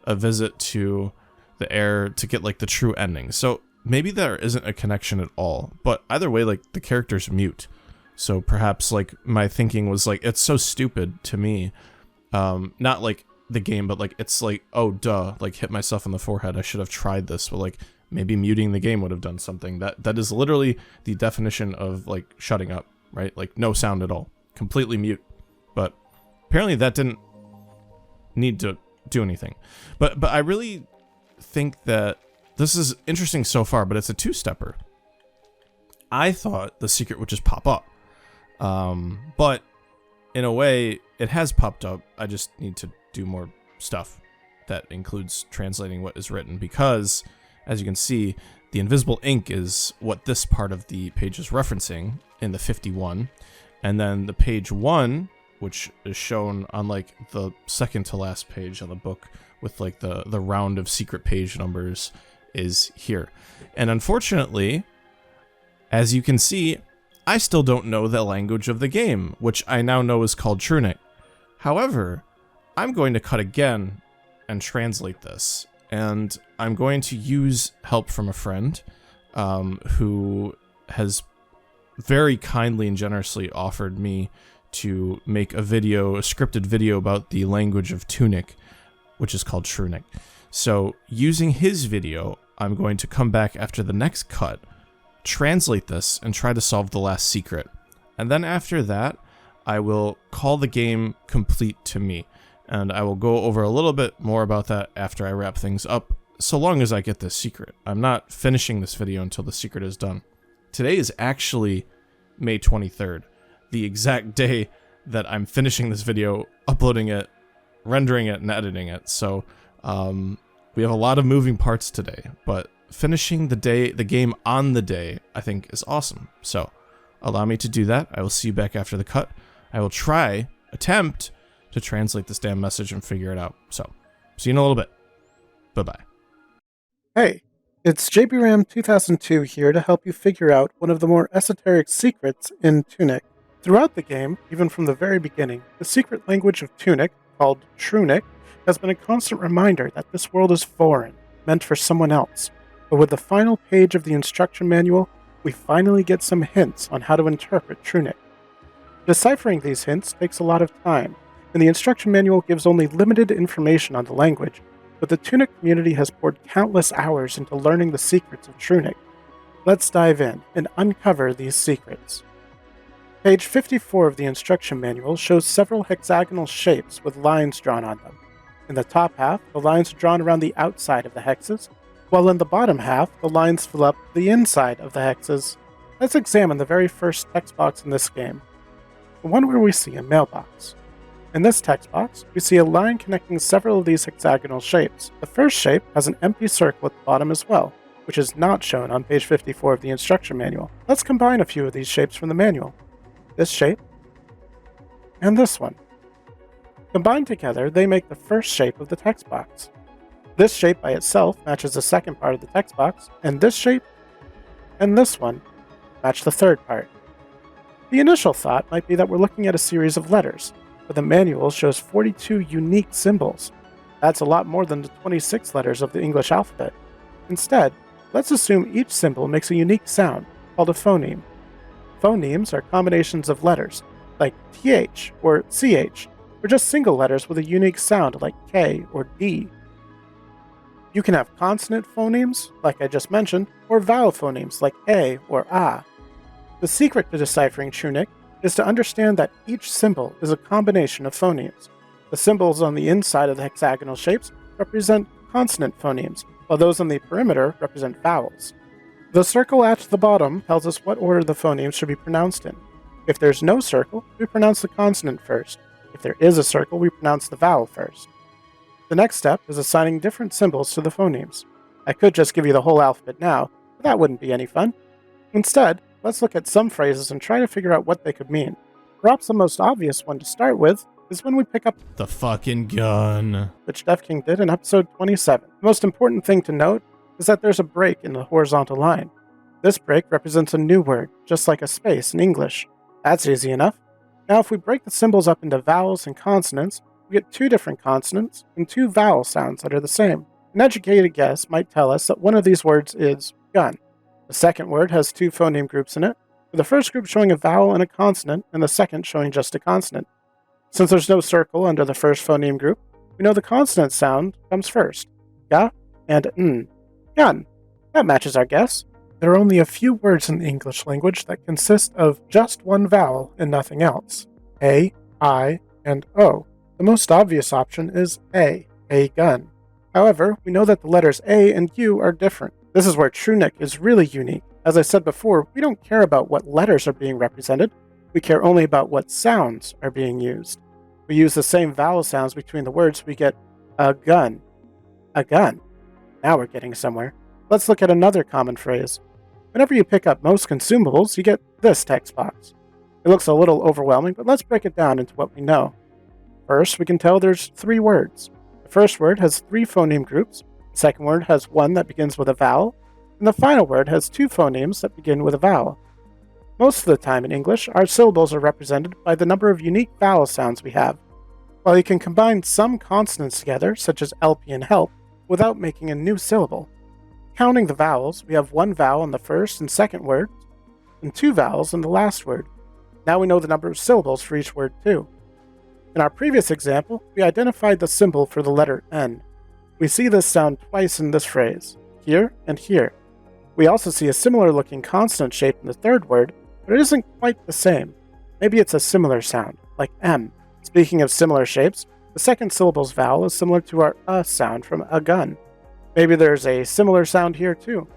a visit to the air to get like the true ending. So maybe there isn't a connection at all, but either way, like the character's mute. So perhaps like my thinking was like, it's so stupid to me. Not like the game, but like, it's like, oh duh, like hit myself on the forehead. I should have tried this, but like maybe muting the game would have done something. That is literally the definition of like shutting up, right? Like no sound at all, completely mute. But apparently that didn't need to do anything. But I really think that this is interesting so far, but it's a two-stepper. I thought the secret would just pop up. But in a way, it has popped up. I just need to do more stuff that includes translating what is written, because, as you can see, the invisible ink is what this part of the page is referencing in the 51. And then the page 1, which is shown on like the second to last page on the book with like the round of secret page numbers, is here. And unfortunately, as you can see, I still don't know the language of the game, which I now know is called Trunic. However, I'm going to cut again and translate this. And I'm going to use help from a friend who has very kindly and generously offered me to make a scripted video about the language of Tunic, which is called Trunic. So using his video, I'm going to come back after the next cut, translate this, and try to solve the last secret. And then after that, I will call the game complete to me. And I will go over a little bit more about that after I wrap things up, so long as I get this secret. I'm not finishing this video until the secret is done. Today is actually May 23rd, the exact day that I'm finishing this video, uploading it, rendering it, and editing it. So we have a lot of moving parts today, but finishing the game on the day, I think is awesome. So allow me to do that. I will see you back after the cut. I will attempt to translate this damn message and figure it out. So, see you in a little bit. Bye-bye. Hey, it's JBRam 2002 here to help you figure out one of the more esoteric secrets in Tunic. Throughout the game, even from the very beginning, the secret language of Tunic, called Trunic, has been a constant reminder that this world is foreign, meant for someone else. But with the final page of the instruction manual, we finally get some hints on how to interpret Trunic. Deciphering these hints takes a lot of time, and the instruction manual gives only limited information on the language, but the Tunic community has poured countless hours into learning the secrets of Trunic. Let's dive in and uncover these secrets. Page 54 of the instruction manual shows several hexagonal shapes with lines drawn on them. In the top half, the lines are drawn around the outside of the hexes, while in the bottom half, the lines fill up the inside of the hexes. Let's examine the very first text box in this game, the one where we see a mailbox. In this text box, we see a line connecting several of these hexagonal shapes. The first shape has an empty circle at the bottom as well, which is not shown on page 54 of the instruction manual. Let's combine a few of these shapes from the manual. This shape, and this one. Combined together, they make the first shape of the text box. This shape by itself matches the second part of the text box, and this shape and this one match the third part. The initial thought might be that we're looking at a series of letters, but the manual shows 42 unique symbols. That's a lot more than the 26 letters of the English alphabet. Instead, let's assume each symbol makes a unique sound, called a phoneme. Phonemes are combinations of letters, like TH or CH, or just single letters with a unique sound like K or D. You can have consonant phonemes, like I just mentioned, or vowel phonemes like A or Ah. The secret to deciphering Trunic is to understand that each symbol is a combination of phonemes. The symbols on the inside of the hexagonal shapes represent consonant phonemes, while those on the perimeter represent vowels. The circle at the bottom tells us what order the phonemes should be pronounced in. If there's no circle, we pronounce the consonant first. If there is a circle, we pronounce the vowel first. The next step is assigning different symbols to the phonemes. I could just give you the whole alphabet now, but that wouldn't be any fun. Instead, let's look at some phrases and try to figure out what they could mean. Perhaps the most obvious one to start with is when we pick up The fucking gun. which Def King did in episode 27. The most important thing to note is that there's a break in the horizontal line. This break represents a new word, just like a space in English. That's easy enough. Now if we break the symbols up into vowels and consonants, we get two different consonants and two vowel sounds that are the same. An educated guess might tell us that one of these words is gun. The second word has two phoneme groups in it, with the first group showing a vowel and a consonant, and the second showing just a consonant. Since there's no circle under the first phoneme group, we know the consonant sound comes first. Ga and n. Gun. That matches our guess. There are only a few words in the English language that consist of just one vowel and nothing else. A, I, and O. The most obvious option is a gun. However, we know that the letters A and U are different. This is where Trunic is really unique. As I said before, we don't care about what letters are being represented, we care only about what sounds are being used. We use the same vowel sounds between the words, we get a gun. A gun. Now we're getting somewhere. Let's look at another common phrase. Whenever you pick up most consumables, you get this text box. It looks a little overwhelming, but let's break it down into what we know. First, we can tell there's 3 words. The first word has 3 phoneme groups, the second word has one that begins with a vowel, and the final word has 2 phonemes that begin with a vowel. Most of the time in English, our syllables are represented by the number of unique vowel sounds we have. While you can combine some consonants together, such as LP and HELP, without making a new syllable. Counting the vowels, we have 1 vowel in the first and second words, and 2 vowels in the last word. Now we know the number of syllables for each word too. In our previous example, we identified the symbol for the letter N. We see this sound twice in this phrase, here and here. We also see a similar looking consonant shape in the third word, but it isn't quite the same. Maybe it's a similar sound, like M. Speaking of similar shapes, the second syllable's vowel is similar to our sound from a gun. Maybe there's a similar sound here too.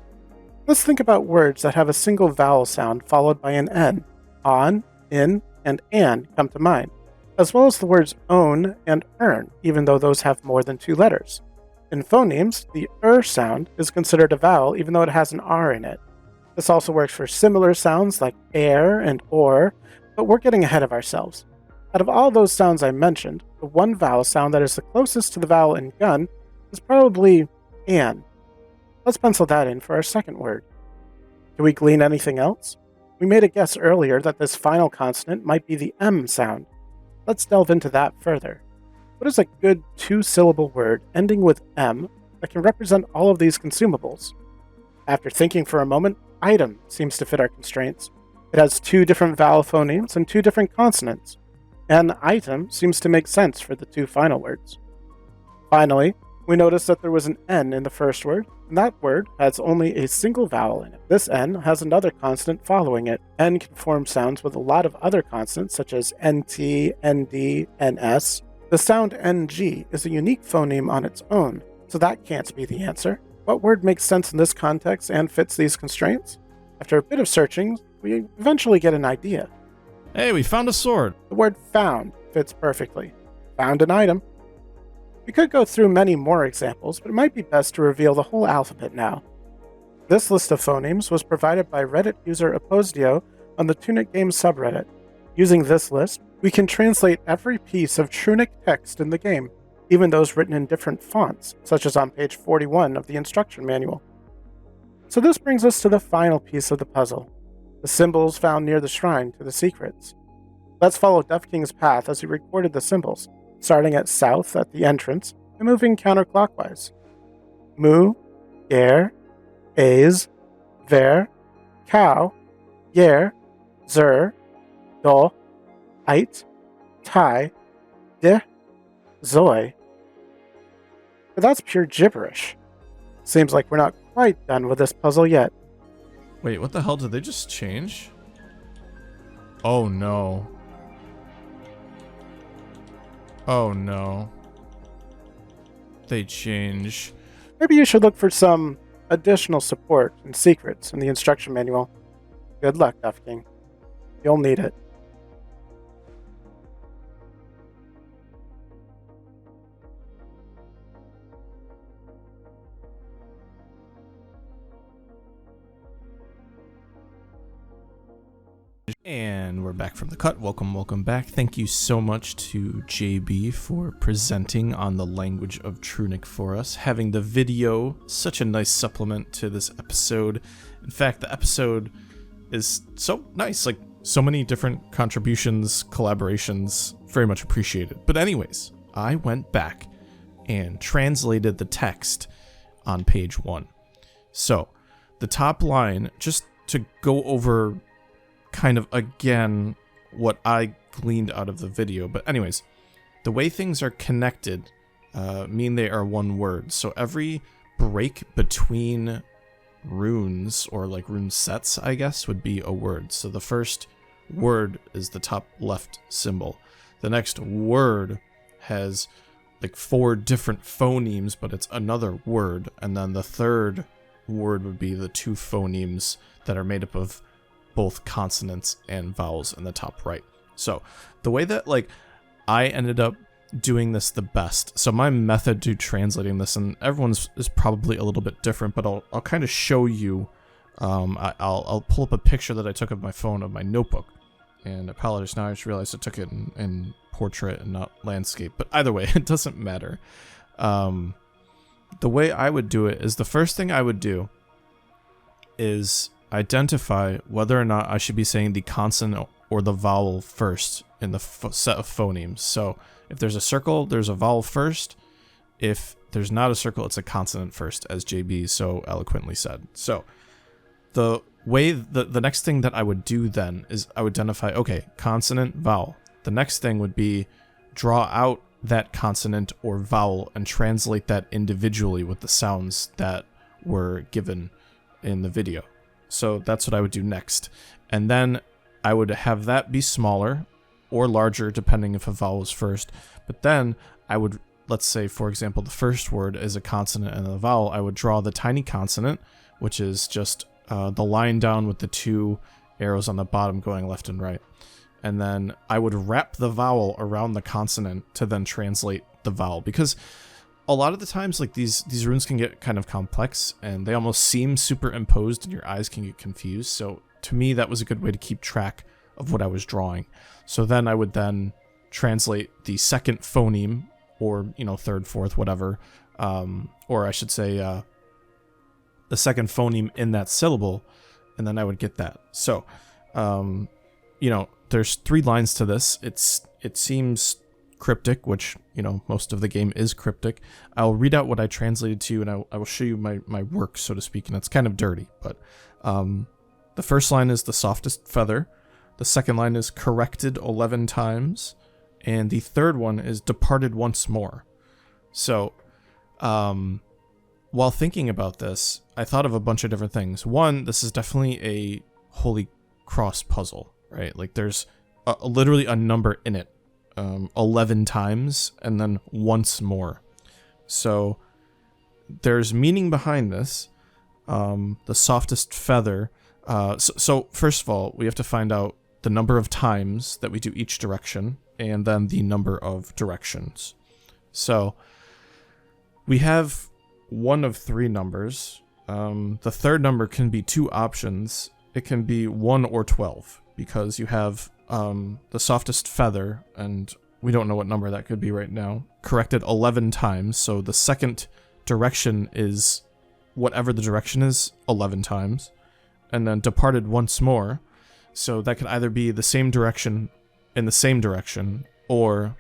Let's think about words that have a single vowel sound followed by an N. On, in, and an come to mind, as well as the words own and earn, even though those have more than 2 letters. In phonemes, the sound is considered a vowel even though it has an R in it. This also works for similar sounds like air and or, but we're getting ahead of ourselves. Out of all those sounds I mentioned, the one vowel sound that is the closest to the vowel in gun is probably an. Let's pencil that in for our second word. Do we glean anything else? We made a guess earlier that this final consonant might be the M sound. Let's delve into that further. What is a good 2-syllable word ending with M that can represent all of these consumables? After thinking for a moment, item seems to fit our constraints. It has 2 different vowel phonemes and 2 different consonants. An item seems to make sense for the 2 final words. Finally, we notice that there was an N in the first word, and that word has only a single vowel in it. This N has another consonant following it. N can form sounds with a lot of other consonants, such as NT, ND, NS. The sound NG is a unique phoneme on its own, so that can't be the answer. What word makes sense in this context and fits these constraints? After a bit of searching, we eventually get an idea. Hey, we found a sword. The word found fits perfectly. Found an item. We could go through many more examples, but it might be best to reveal the whole alphabet now. This list of phonemes was provided by Reddit user Opposdio on the Tunic game subreddit. Using this list, we can translate every piece of Trunic text in the game, even those written in different fonts, such as on page 41 of the instruction manual. So this brings us to the final piece of the puzzle, the symbols found near the shrine to the secrets. Let's follow Duff King's path as he recorded the symbols, starting at south at the entrance and moving counterclockwise. Mu, ger, aze, ver, cow, yer, zer, do, ait, tai, de, zoi. But that's pure gibberish. Seems like we're not quite done with this puzzle yet. Wait, what the hell? Did they just change? Oh no. Oh no. They change. Maybe you should look for some additional support and secrets in the instruction manual. Good luck, Duff King. You'll need it. And we're back from the cut. Welcome back. Thank you so much to JB for presenting on the language of Trunic for us. Having the video, such a nice supplement to this episode. In fact, the episode is so nice, like so many different contributions, collaborations, very much appreciated. But anyways, I went back and translated the text on page 1. So the top line, just to go over kind of again what I gleaned out of the video, but anyways, the way things are connected mean they are one word. So every break between runes, or like rune sets, I guess, would be a word. So the first word is the top left symbol. The next word has like 4 different phonemes, but it's another word. And then the third word would be the 2 phonemes that are made up of both consonants and vowels in the top right. So the way that like I ended up doing this the best. So my method to translating this, and everyone's is probably a little bit different, but I'll kind of show you. I'll pull up a picture that I took of my phone of my notebook, and apologies now. I just realized I took it in portrait and not landscape. But either way, it doesn't matter. The way I would do it is the first thing I would do is identify whether or not I should be saying the consonant or the vowel first in the set of phonemes. So if there's a circle, there's a vowel first. If there's not a circle, it's a consonant first, as JB so eloquently said. So the next thing that I would do then is I would identify, okay, consonant, vowel. The next thing would be draw out that consonant or vowel and translate that individually with the sounds that were given in the video. So that's what I would do next. And then I would have that be smaller or larger depending if a vowel is first. But then I would, let's say, for example, the first word is a consonant and a vowel. I would draw the tiny consonant, which is just the line down with the two arrows on the bottom going left and right. And then I would wrap the vowel around the consonant to then translate the vowel. Because a lot of the times, like these runes can get kind of complex and they almost seem superimposed and your eyes can get confused. So to me, that was a good way to keep track of what I was drawing. So then I would then translate the second phoneme, or, you know, third, fourth, whatever, or I should say the second phoneme in that syllable, and then I would get that. So, you know, there's 3 lines to this. It seems cryptic, which, you know, most of the game is cryptic. I'll read out what I translated to you, and I will show you my work, so to speak, and it's kind of dirty, but the first line is the softest feather. The second line is corrected 11 times. And the third one is departed once more. So, while thinking about this, I thought of a bunch of different things. One, this is definitely a Holy Cross puzzle, right? Like there's literally a number in it, 11 times, and then once more. So there's meaning behind this. The softest feather. So first of all, we have to find out the number of times that we do each direction, and then the number of directions. So we have one of 3 numbers. The third number can be 2 options. It can be 1 or 12, because you have the softest feather, and we don't know what number that could be right now, corrected 11 times. So the second direction is whatever the direction is 11 times, and then departed once more. So that could either be the same direction in the same direction, or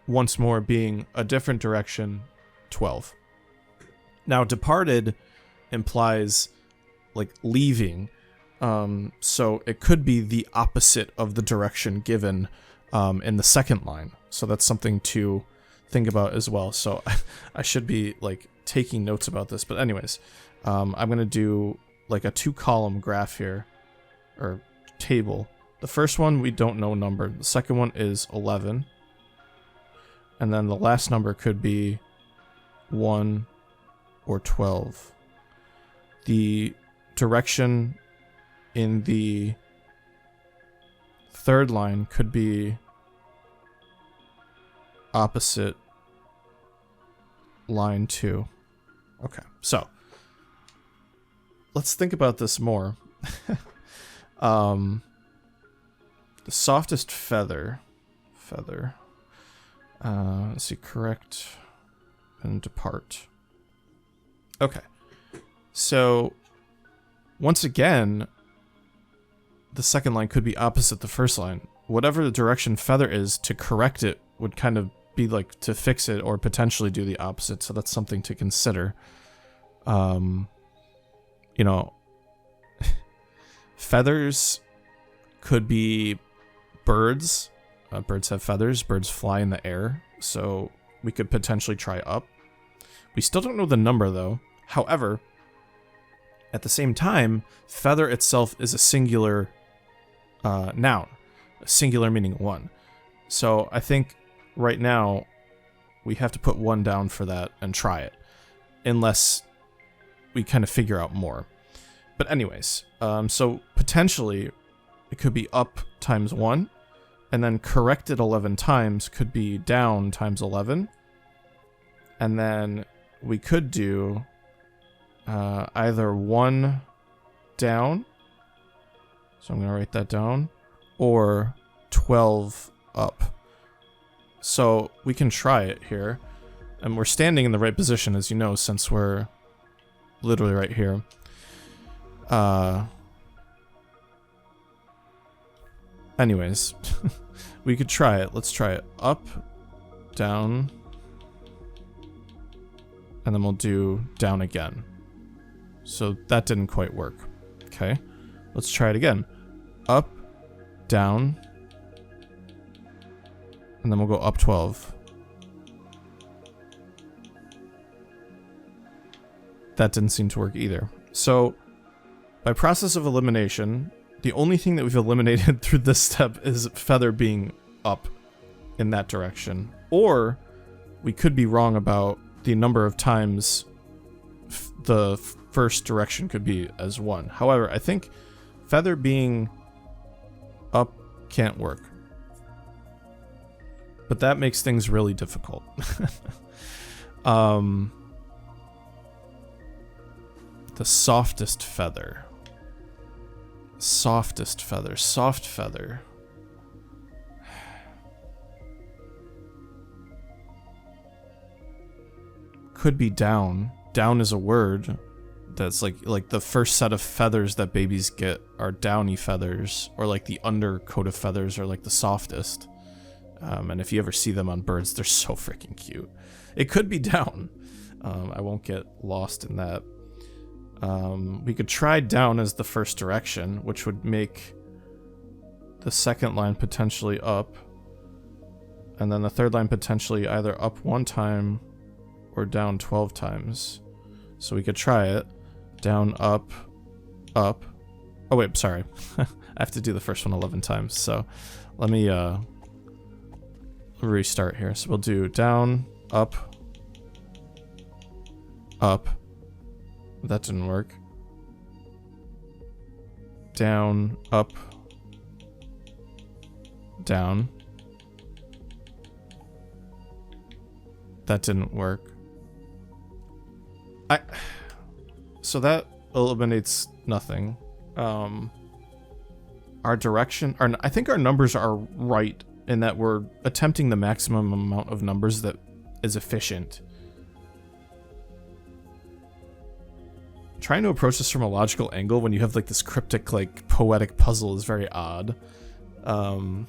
once more being a different direction, 12. Now, departed implies like leaving, so it could be the opposite of the direction given in the second line. So that's something to think about as well. So I should be like taking notes about this, but anyways, I'm gonna do like a 2-column graph here, or table. The first one we don't know number. The second one is 11, and then the last number could be 1 or 12. The direction in the third line could be opposite line 2. Okay, so let's think about this more. The softest feather, let's see, correct and depart. Okay, so once again, the second line could be opposite the first line. Whatever the direction feather is, to correct it would kind of be like to fix it or potentially do the opposite. So that's something to consider. You know, feathers could be birds. Birds have feathers. Birds fly in the air. So we could potentially try up. We still don't know the number though. However, at the same time, feather itself is a singular noun. Singular meaning 1. So I think right now we have to put 1 down for that and try it. Unless we kind of figure out more. But anyways, so potentially it could be up times 1, And then corrected 11 times could be down times 11. And then we could do either 1 down. So I'm going to write that down. Or 12 up. So we can try it here. And we're standing in the right position, as you know, since we're literally right here. Anyways, we could try it. Let's try it. Up, down, and then we'll do down again. So that didn't quite work. Okay, let's try it again. Up, down, and then we'll go up 12. That didn't seem to work either. So, by process of elimination, the only thing that we've eliminated through this step is feather being up in that direction. Or we could be wrong about the number of times the first direction could be as 1. However, I think feather being up can't work. But that makes things really difficult. The softest feather. Softest feather. Soft feather. Could be down. Down is a word. That's like the first set of feathers that babies get are downy feathers, or like the undercoat of feathers are like the softest. And if you ever see them on birds, they're so freaking cute. It could be down. I won't get lost in that. We could try down as the first direction, which would make the second line potentially up, and then the third line potentially either up 1 time or down 12 times. So we could try it. Down, up, up. Oh wait, sorry. I have to do the first one 11 times, so let me restart here. So we'll do down, up, up. That didn't work. Down, up, down. That didn't work. So that eliminates nothing. Our direction, I think our numbers are right in that we're attempting the maximum amount of numbers that is efficient. Trying to approach this from a logical angle when you have like this cryptic, like poetic puzzle is very odd. I'm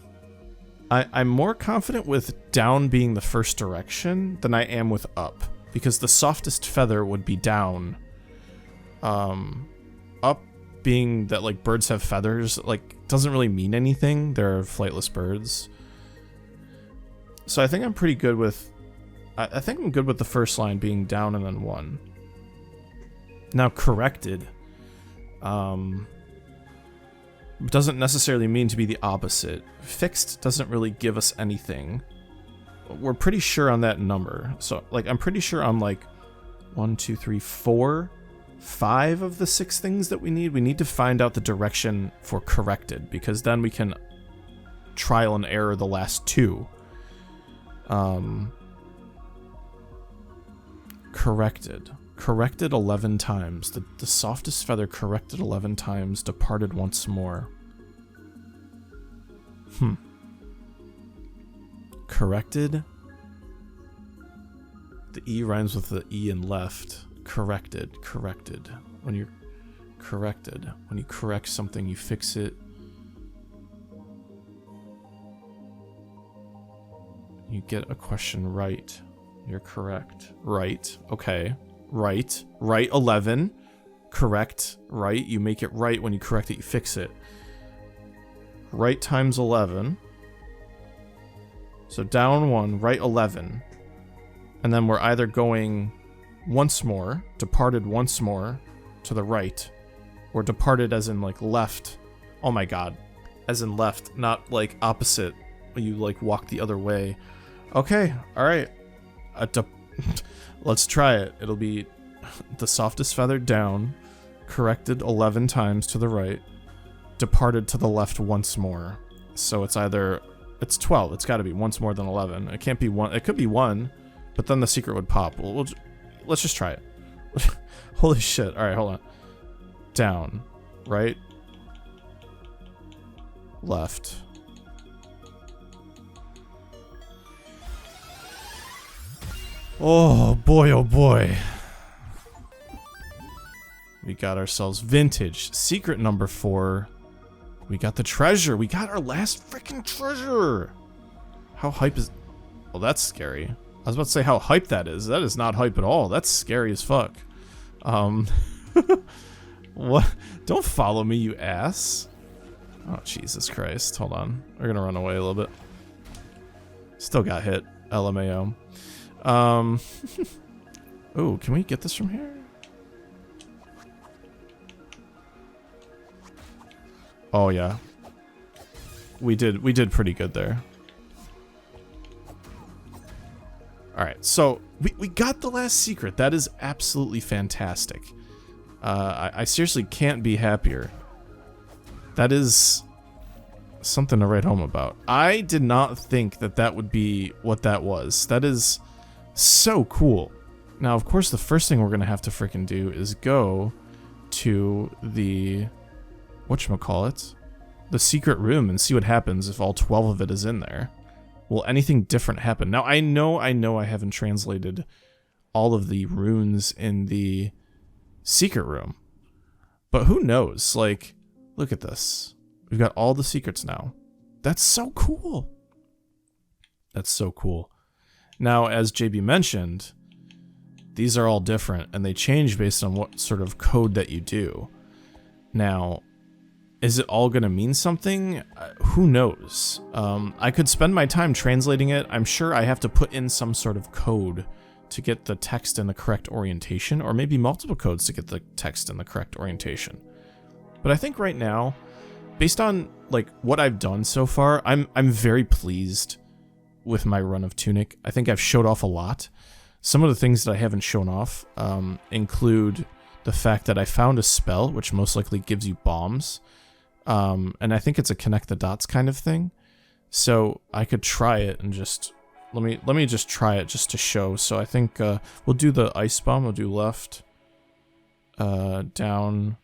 more confident with down being the first direction than I am with up, because the softest feather would be down. Up being that like birds have feathers, like doesn't really mean anything. They're flightless birds. So I think I'm pretty good with, I think I'm good with the first line being down and then 1. Now corrected doesn't necessarily mean to be the opposite. Fixed doesn't really give us anything. We're pretty sure on that number. So like I'm pretty sure I'm like 1, 2, 3, 4, 5 of the 6 things that we need. We need to find out the direction for corrected, because then we can trial and error the last 2. Corrected. Corrected 11 times. The softest feather corrected 11 times, departed once more. Corrected. The E rhymes with the E in left. Corrected. Corrected. When you're corrected. When you correct something, you fix it. You get a question right. You're correct. Right. Okay. Right. Right 11. Correct. Right. You make it right. When you correct it, you fix it. Right times 11. So down 1, right 11. And then we're either going once more, departed once more to the right, or departed as in like left. Oh my god. As in left, not like opposite. You like walk the other way. Okay. All right. Let's try it. It'll be the softest feather down, corrected 11 times to the right, departed to the left once more. So it's either It's 12. It's got to be once more than 11. It can't be 1. It could be 1, but then the secret would pop. Let's just try it. Holy shit. All right, hold on. Down, right, left. Oh boy. We got ourselves vintage secret number 4. We got the treasure. We got our last freaking treasure. How hype is... Well, that's scary. I was about to say how hype that is. That is not hype at all. That's scary as fuck. What? Don't follow me, you ass. Oh, Jesus Christ. Hold on. We're gonna run away a little bit. Still got hit. LMAO. Ooh, can we get this from here? Oh, yeah. We did pretty good there. Alright, so we got the last secret. That is absolutely fantastic. I seriously can't be happier. That is something to write home about. I did not think that that would be what that was. That is so cool. Now, of course, the first thing we're going to have to freaking do is go to the... whatchamacallit? The secret room and see what happens if all 12 of it is in there. Will anything different happen? Now, I know I haven't translated all of the runes in the secret room. But who knows? Like, look at this. We've got all the secrets now. That's so cool. That's so cool. Now, as JB mentioned, these are all different, and they change based on what sort of code that you do. Now, is it all going to mean something? Who knows? I could spend my time translating it. I'm sure I have to put in some sort of code to get the text in the correct orientation, or maybe multiple codes to get the text in the correct orientation. But I think right now, based on like what I've done so far, I'm very pleased with my run of Tunic. I think I've showed off a lot. Some of the things that I haven't shown off include the fact that I found a spell which most likely gives you bombs. And I think it's a connect the dots kind of thing. So I could try it and just let me just try it just to show. So I think we'll do the ice bomb. We'll do left, down,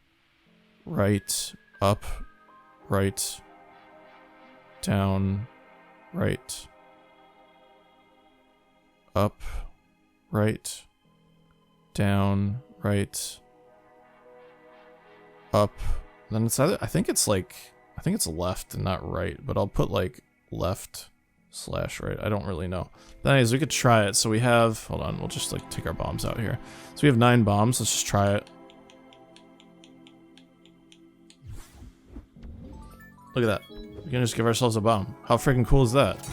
right, up, right, down, right, up, right, down, right, up. Then it's either, I think it's left and not right, but I'll put like left / right. I don't really know. But anyways, we could try it. So we have, hold on, we'll just like take our bombs out here. So we have 9 bombs. Let's just try it. Look at that. We can just give ourselves a bomb. How freaking cool is that?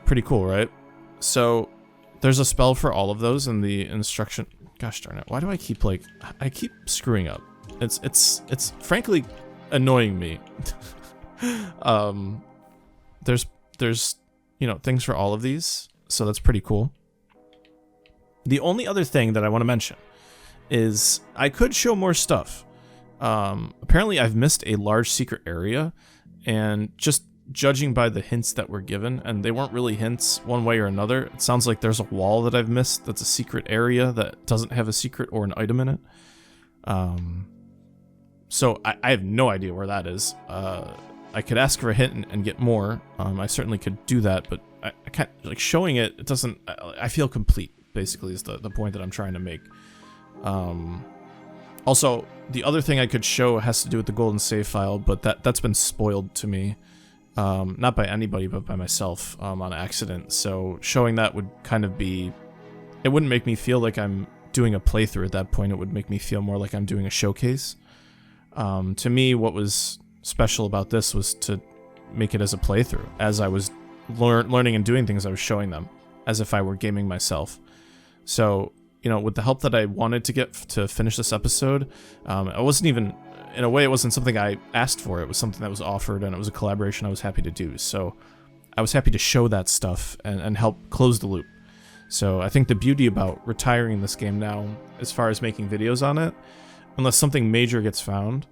Pretty cool, right? So there's a spell for all of those in the instruction. Gosh darn it. Why do I keep like, I keep screwing up. It's frankly annoying me. There's you know, things for all of these, so that's pretty cool. The only other thing that I want to mention is I could show more stuff. Apparently I've missed a large secret area, and just judging by the hints that were given, and they weren't really hints one way or another, it sounds like there's a wall that I've missed that's a secret area that doesn't have a secret or an item in it. So I have no idea where that is. I could ask for a hint and get more. I certainly could do that, but I can't, like, showing it, it doesn't, I feel complete, basically, is the point that I'm trying to make. Also, the other thing I could show has to do with the golden save file, but that's been spoiled to me. Not by anybody, but by myself, on accident. So showing that would kind of be, it wouldn't make me feel like I'm doing a playthrough at that point. It would make me feel more like I'm doing a showcase. To me, what was special about this was to make it as a playthrough. As I was learning and doing things, I was showing them as if I were gaming myself. So, you know, with the help that I wanted to get to finish this episode, I wasn't even, in a way, it wasn't something I asked for. It was something that was offered, and it was a collaboration I was happy to do. So I was happy to show that stuff and help close the loop. So I think the beauty about retiring this game now, as far as making videos on it, unless something major gets found,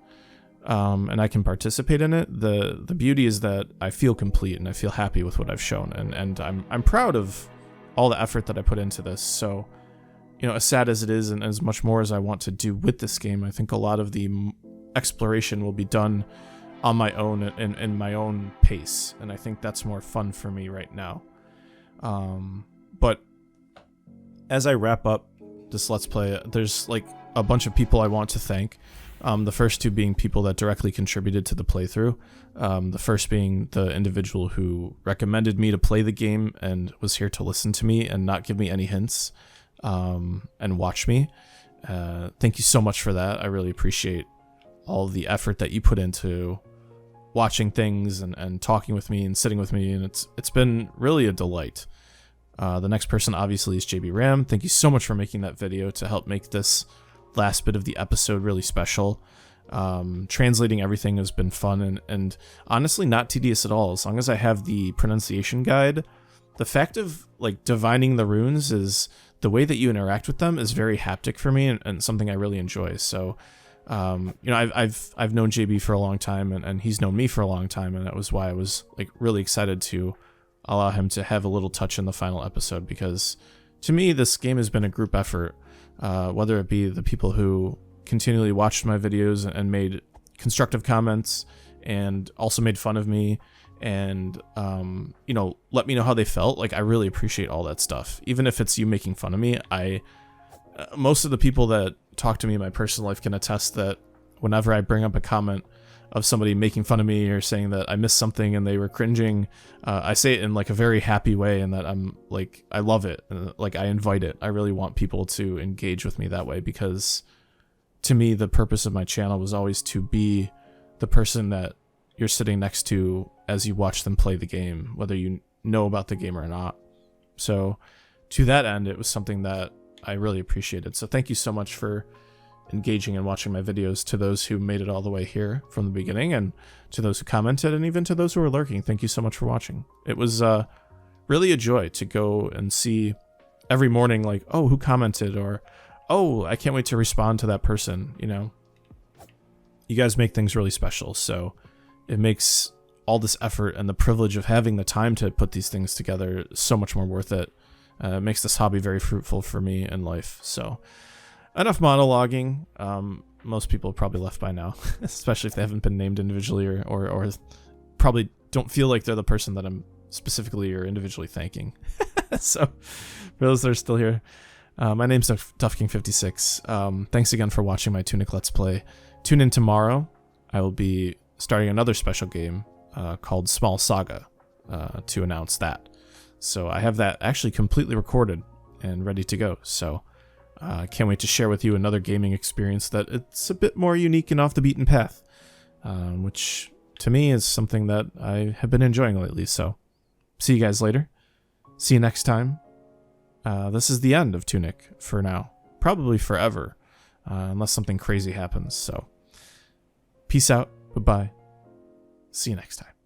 and I can participate in it, the beauty is that I feel complete and I feel happy with what I've shown, and I'm proud of all the effort that I put into this. So, as sad as it is, and as much more as I want to do with this game, I think a lot of the exploration will be done on my own and in my own pace, and I think that's more fun for me right now. But as I wrap up this Let's Play, there's like a bunch of people I want to thank. The first two being people that directly contributed to the playthrough. The first being the individual who recommended me to play the game and was here to listen to me and not give me any hints, and watch me. Thank you so much for that. I really appreciate all the effort that you put into watching things and talking with me and sitting with me, and it's been really a delight. The next person obviously is JB Ram. Thank you so much for making that video to help make this last bit of the episode really special. Translating everything has been fun and honestly not tedious at all. As long as I have the pronunciation guide, the fact of like divining the runes, is the way that you interact with them is very haptic for me, and something I really enjoy. So I've known JB for a long time, and he's known me for a long time, and that was why I was like really excited to allow him to have a little touch in the final episode, because to me this game has been a group effort. Whether it be the people who continually watched my videos and made constructive comments and also made fun of me and, let me know how they felt. Like, I really appreciate all that stuff. Even if it's you making fun of me, most of the people that talk to me in my personal life can attest that whenever I bring up a comment of somebody making fun of me or saying that I missed something and they were cringing, I say it in like a very happy way, and that I'm like, I love it, and like I invite it. I really want people to engage with me that way, because to me the purpose of my channel was always to be the person that you're sitting next to as you watch them play the game, whether you know about the game or not. So to that end, it was something that I really appreciated. So thank you so much for engaging and watching my videos, to those who made it all the way here from the beginning, and to those who commented, and even to those who are lurking. Thank you so much for watching. It was really a joy to go and see every morning, like, oh, who commented, or oh, I can't wait to respond to that person. You guys make things really special, so it makes all this effort and the privilege of having the time to put these things together so much more worth it. It makes this hobby very fruitful for me in life. So enough monologuing. Most people have probably left by now, especially if they haven't been named individually, or probably don't feel like they're the person that I'm specifically or individually thanking. So for those that are still here, my name's TuffKing56. Thanks again for watching my Tunic Let's Play. Tune in tomorrow. I will be starting another special game called Small Saga to announce that. So I have that actually completely recorded and ready to go. So I can't wait to share with you another gaming experience that it's a bit more unique and off the beaten path, which to me is something that I have been enjoying lately. So see you guys later. See you next time. This is the end of Tunic for now. Probably forever, unless something crazy happens. So peace out. Goodbye. See you next time.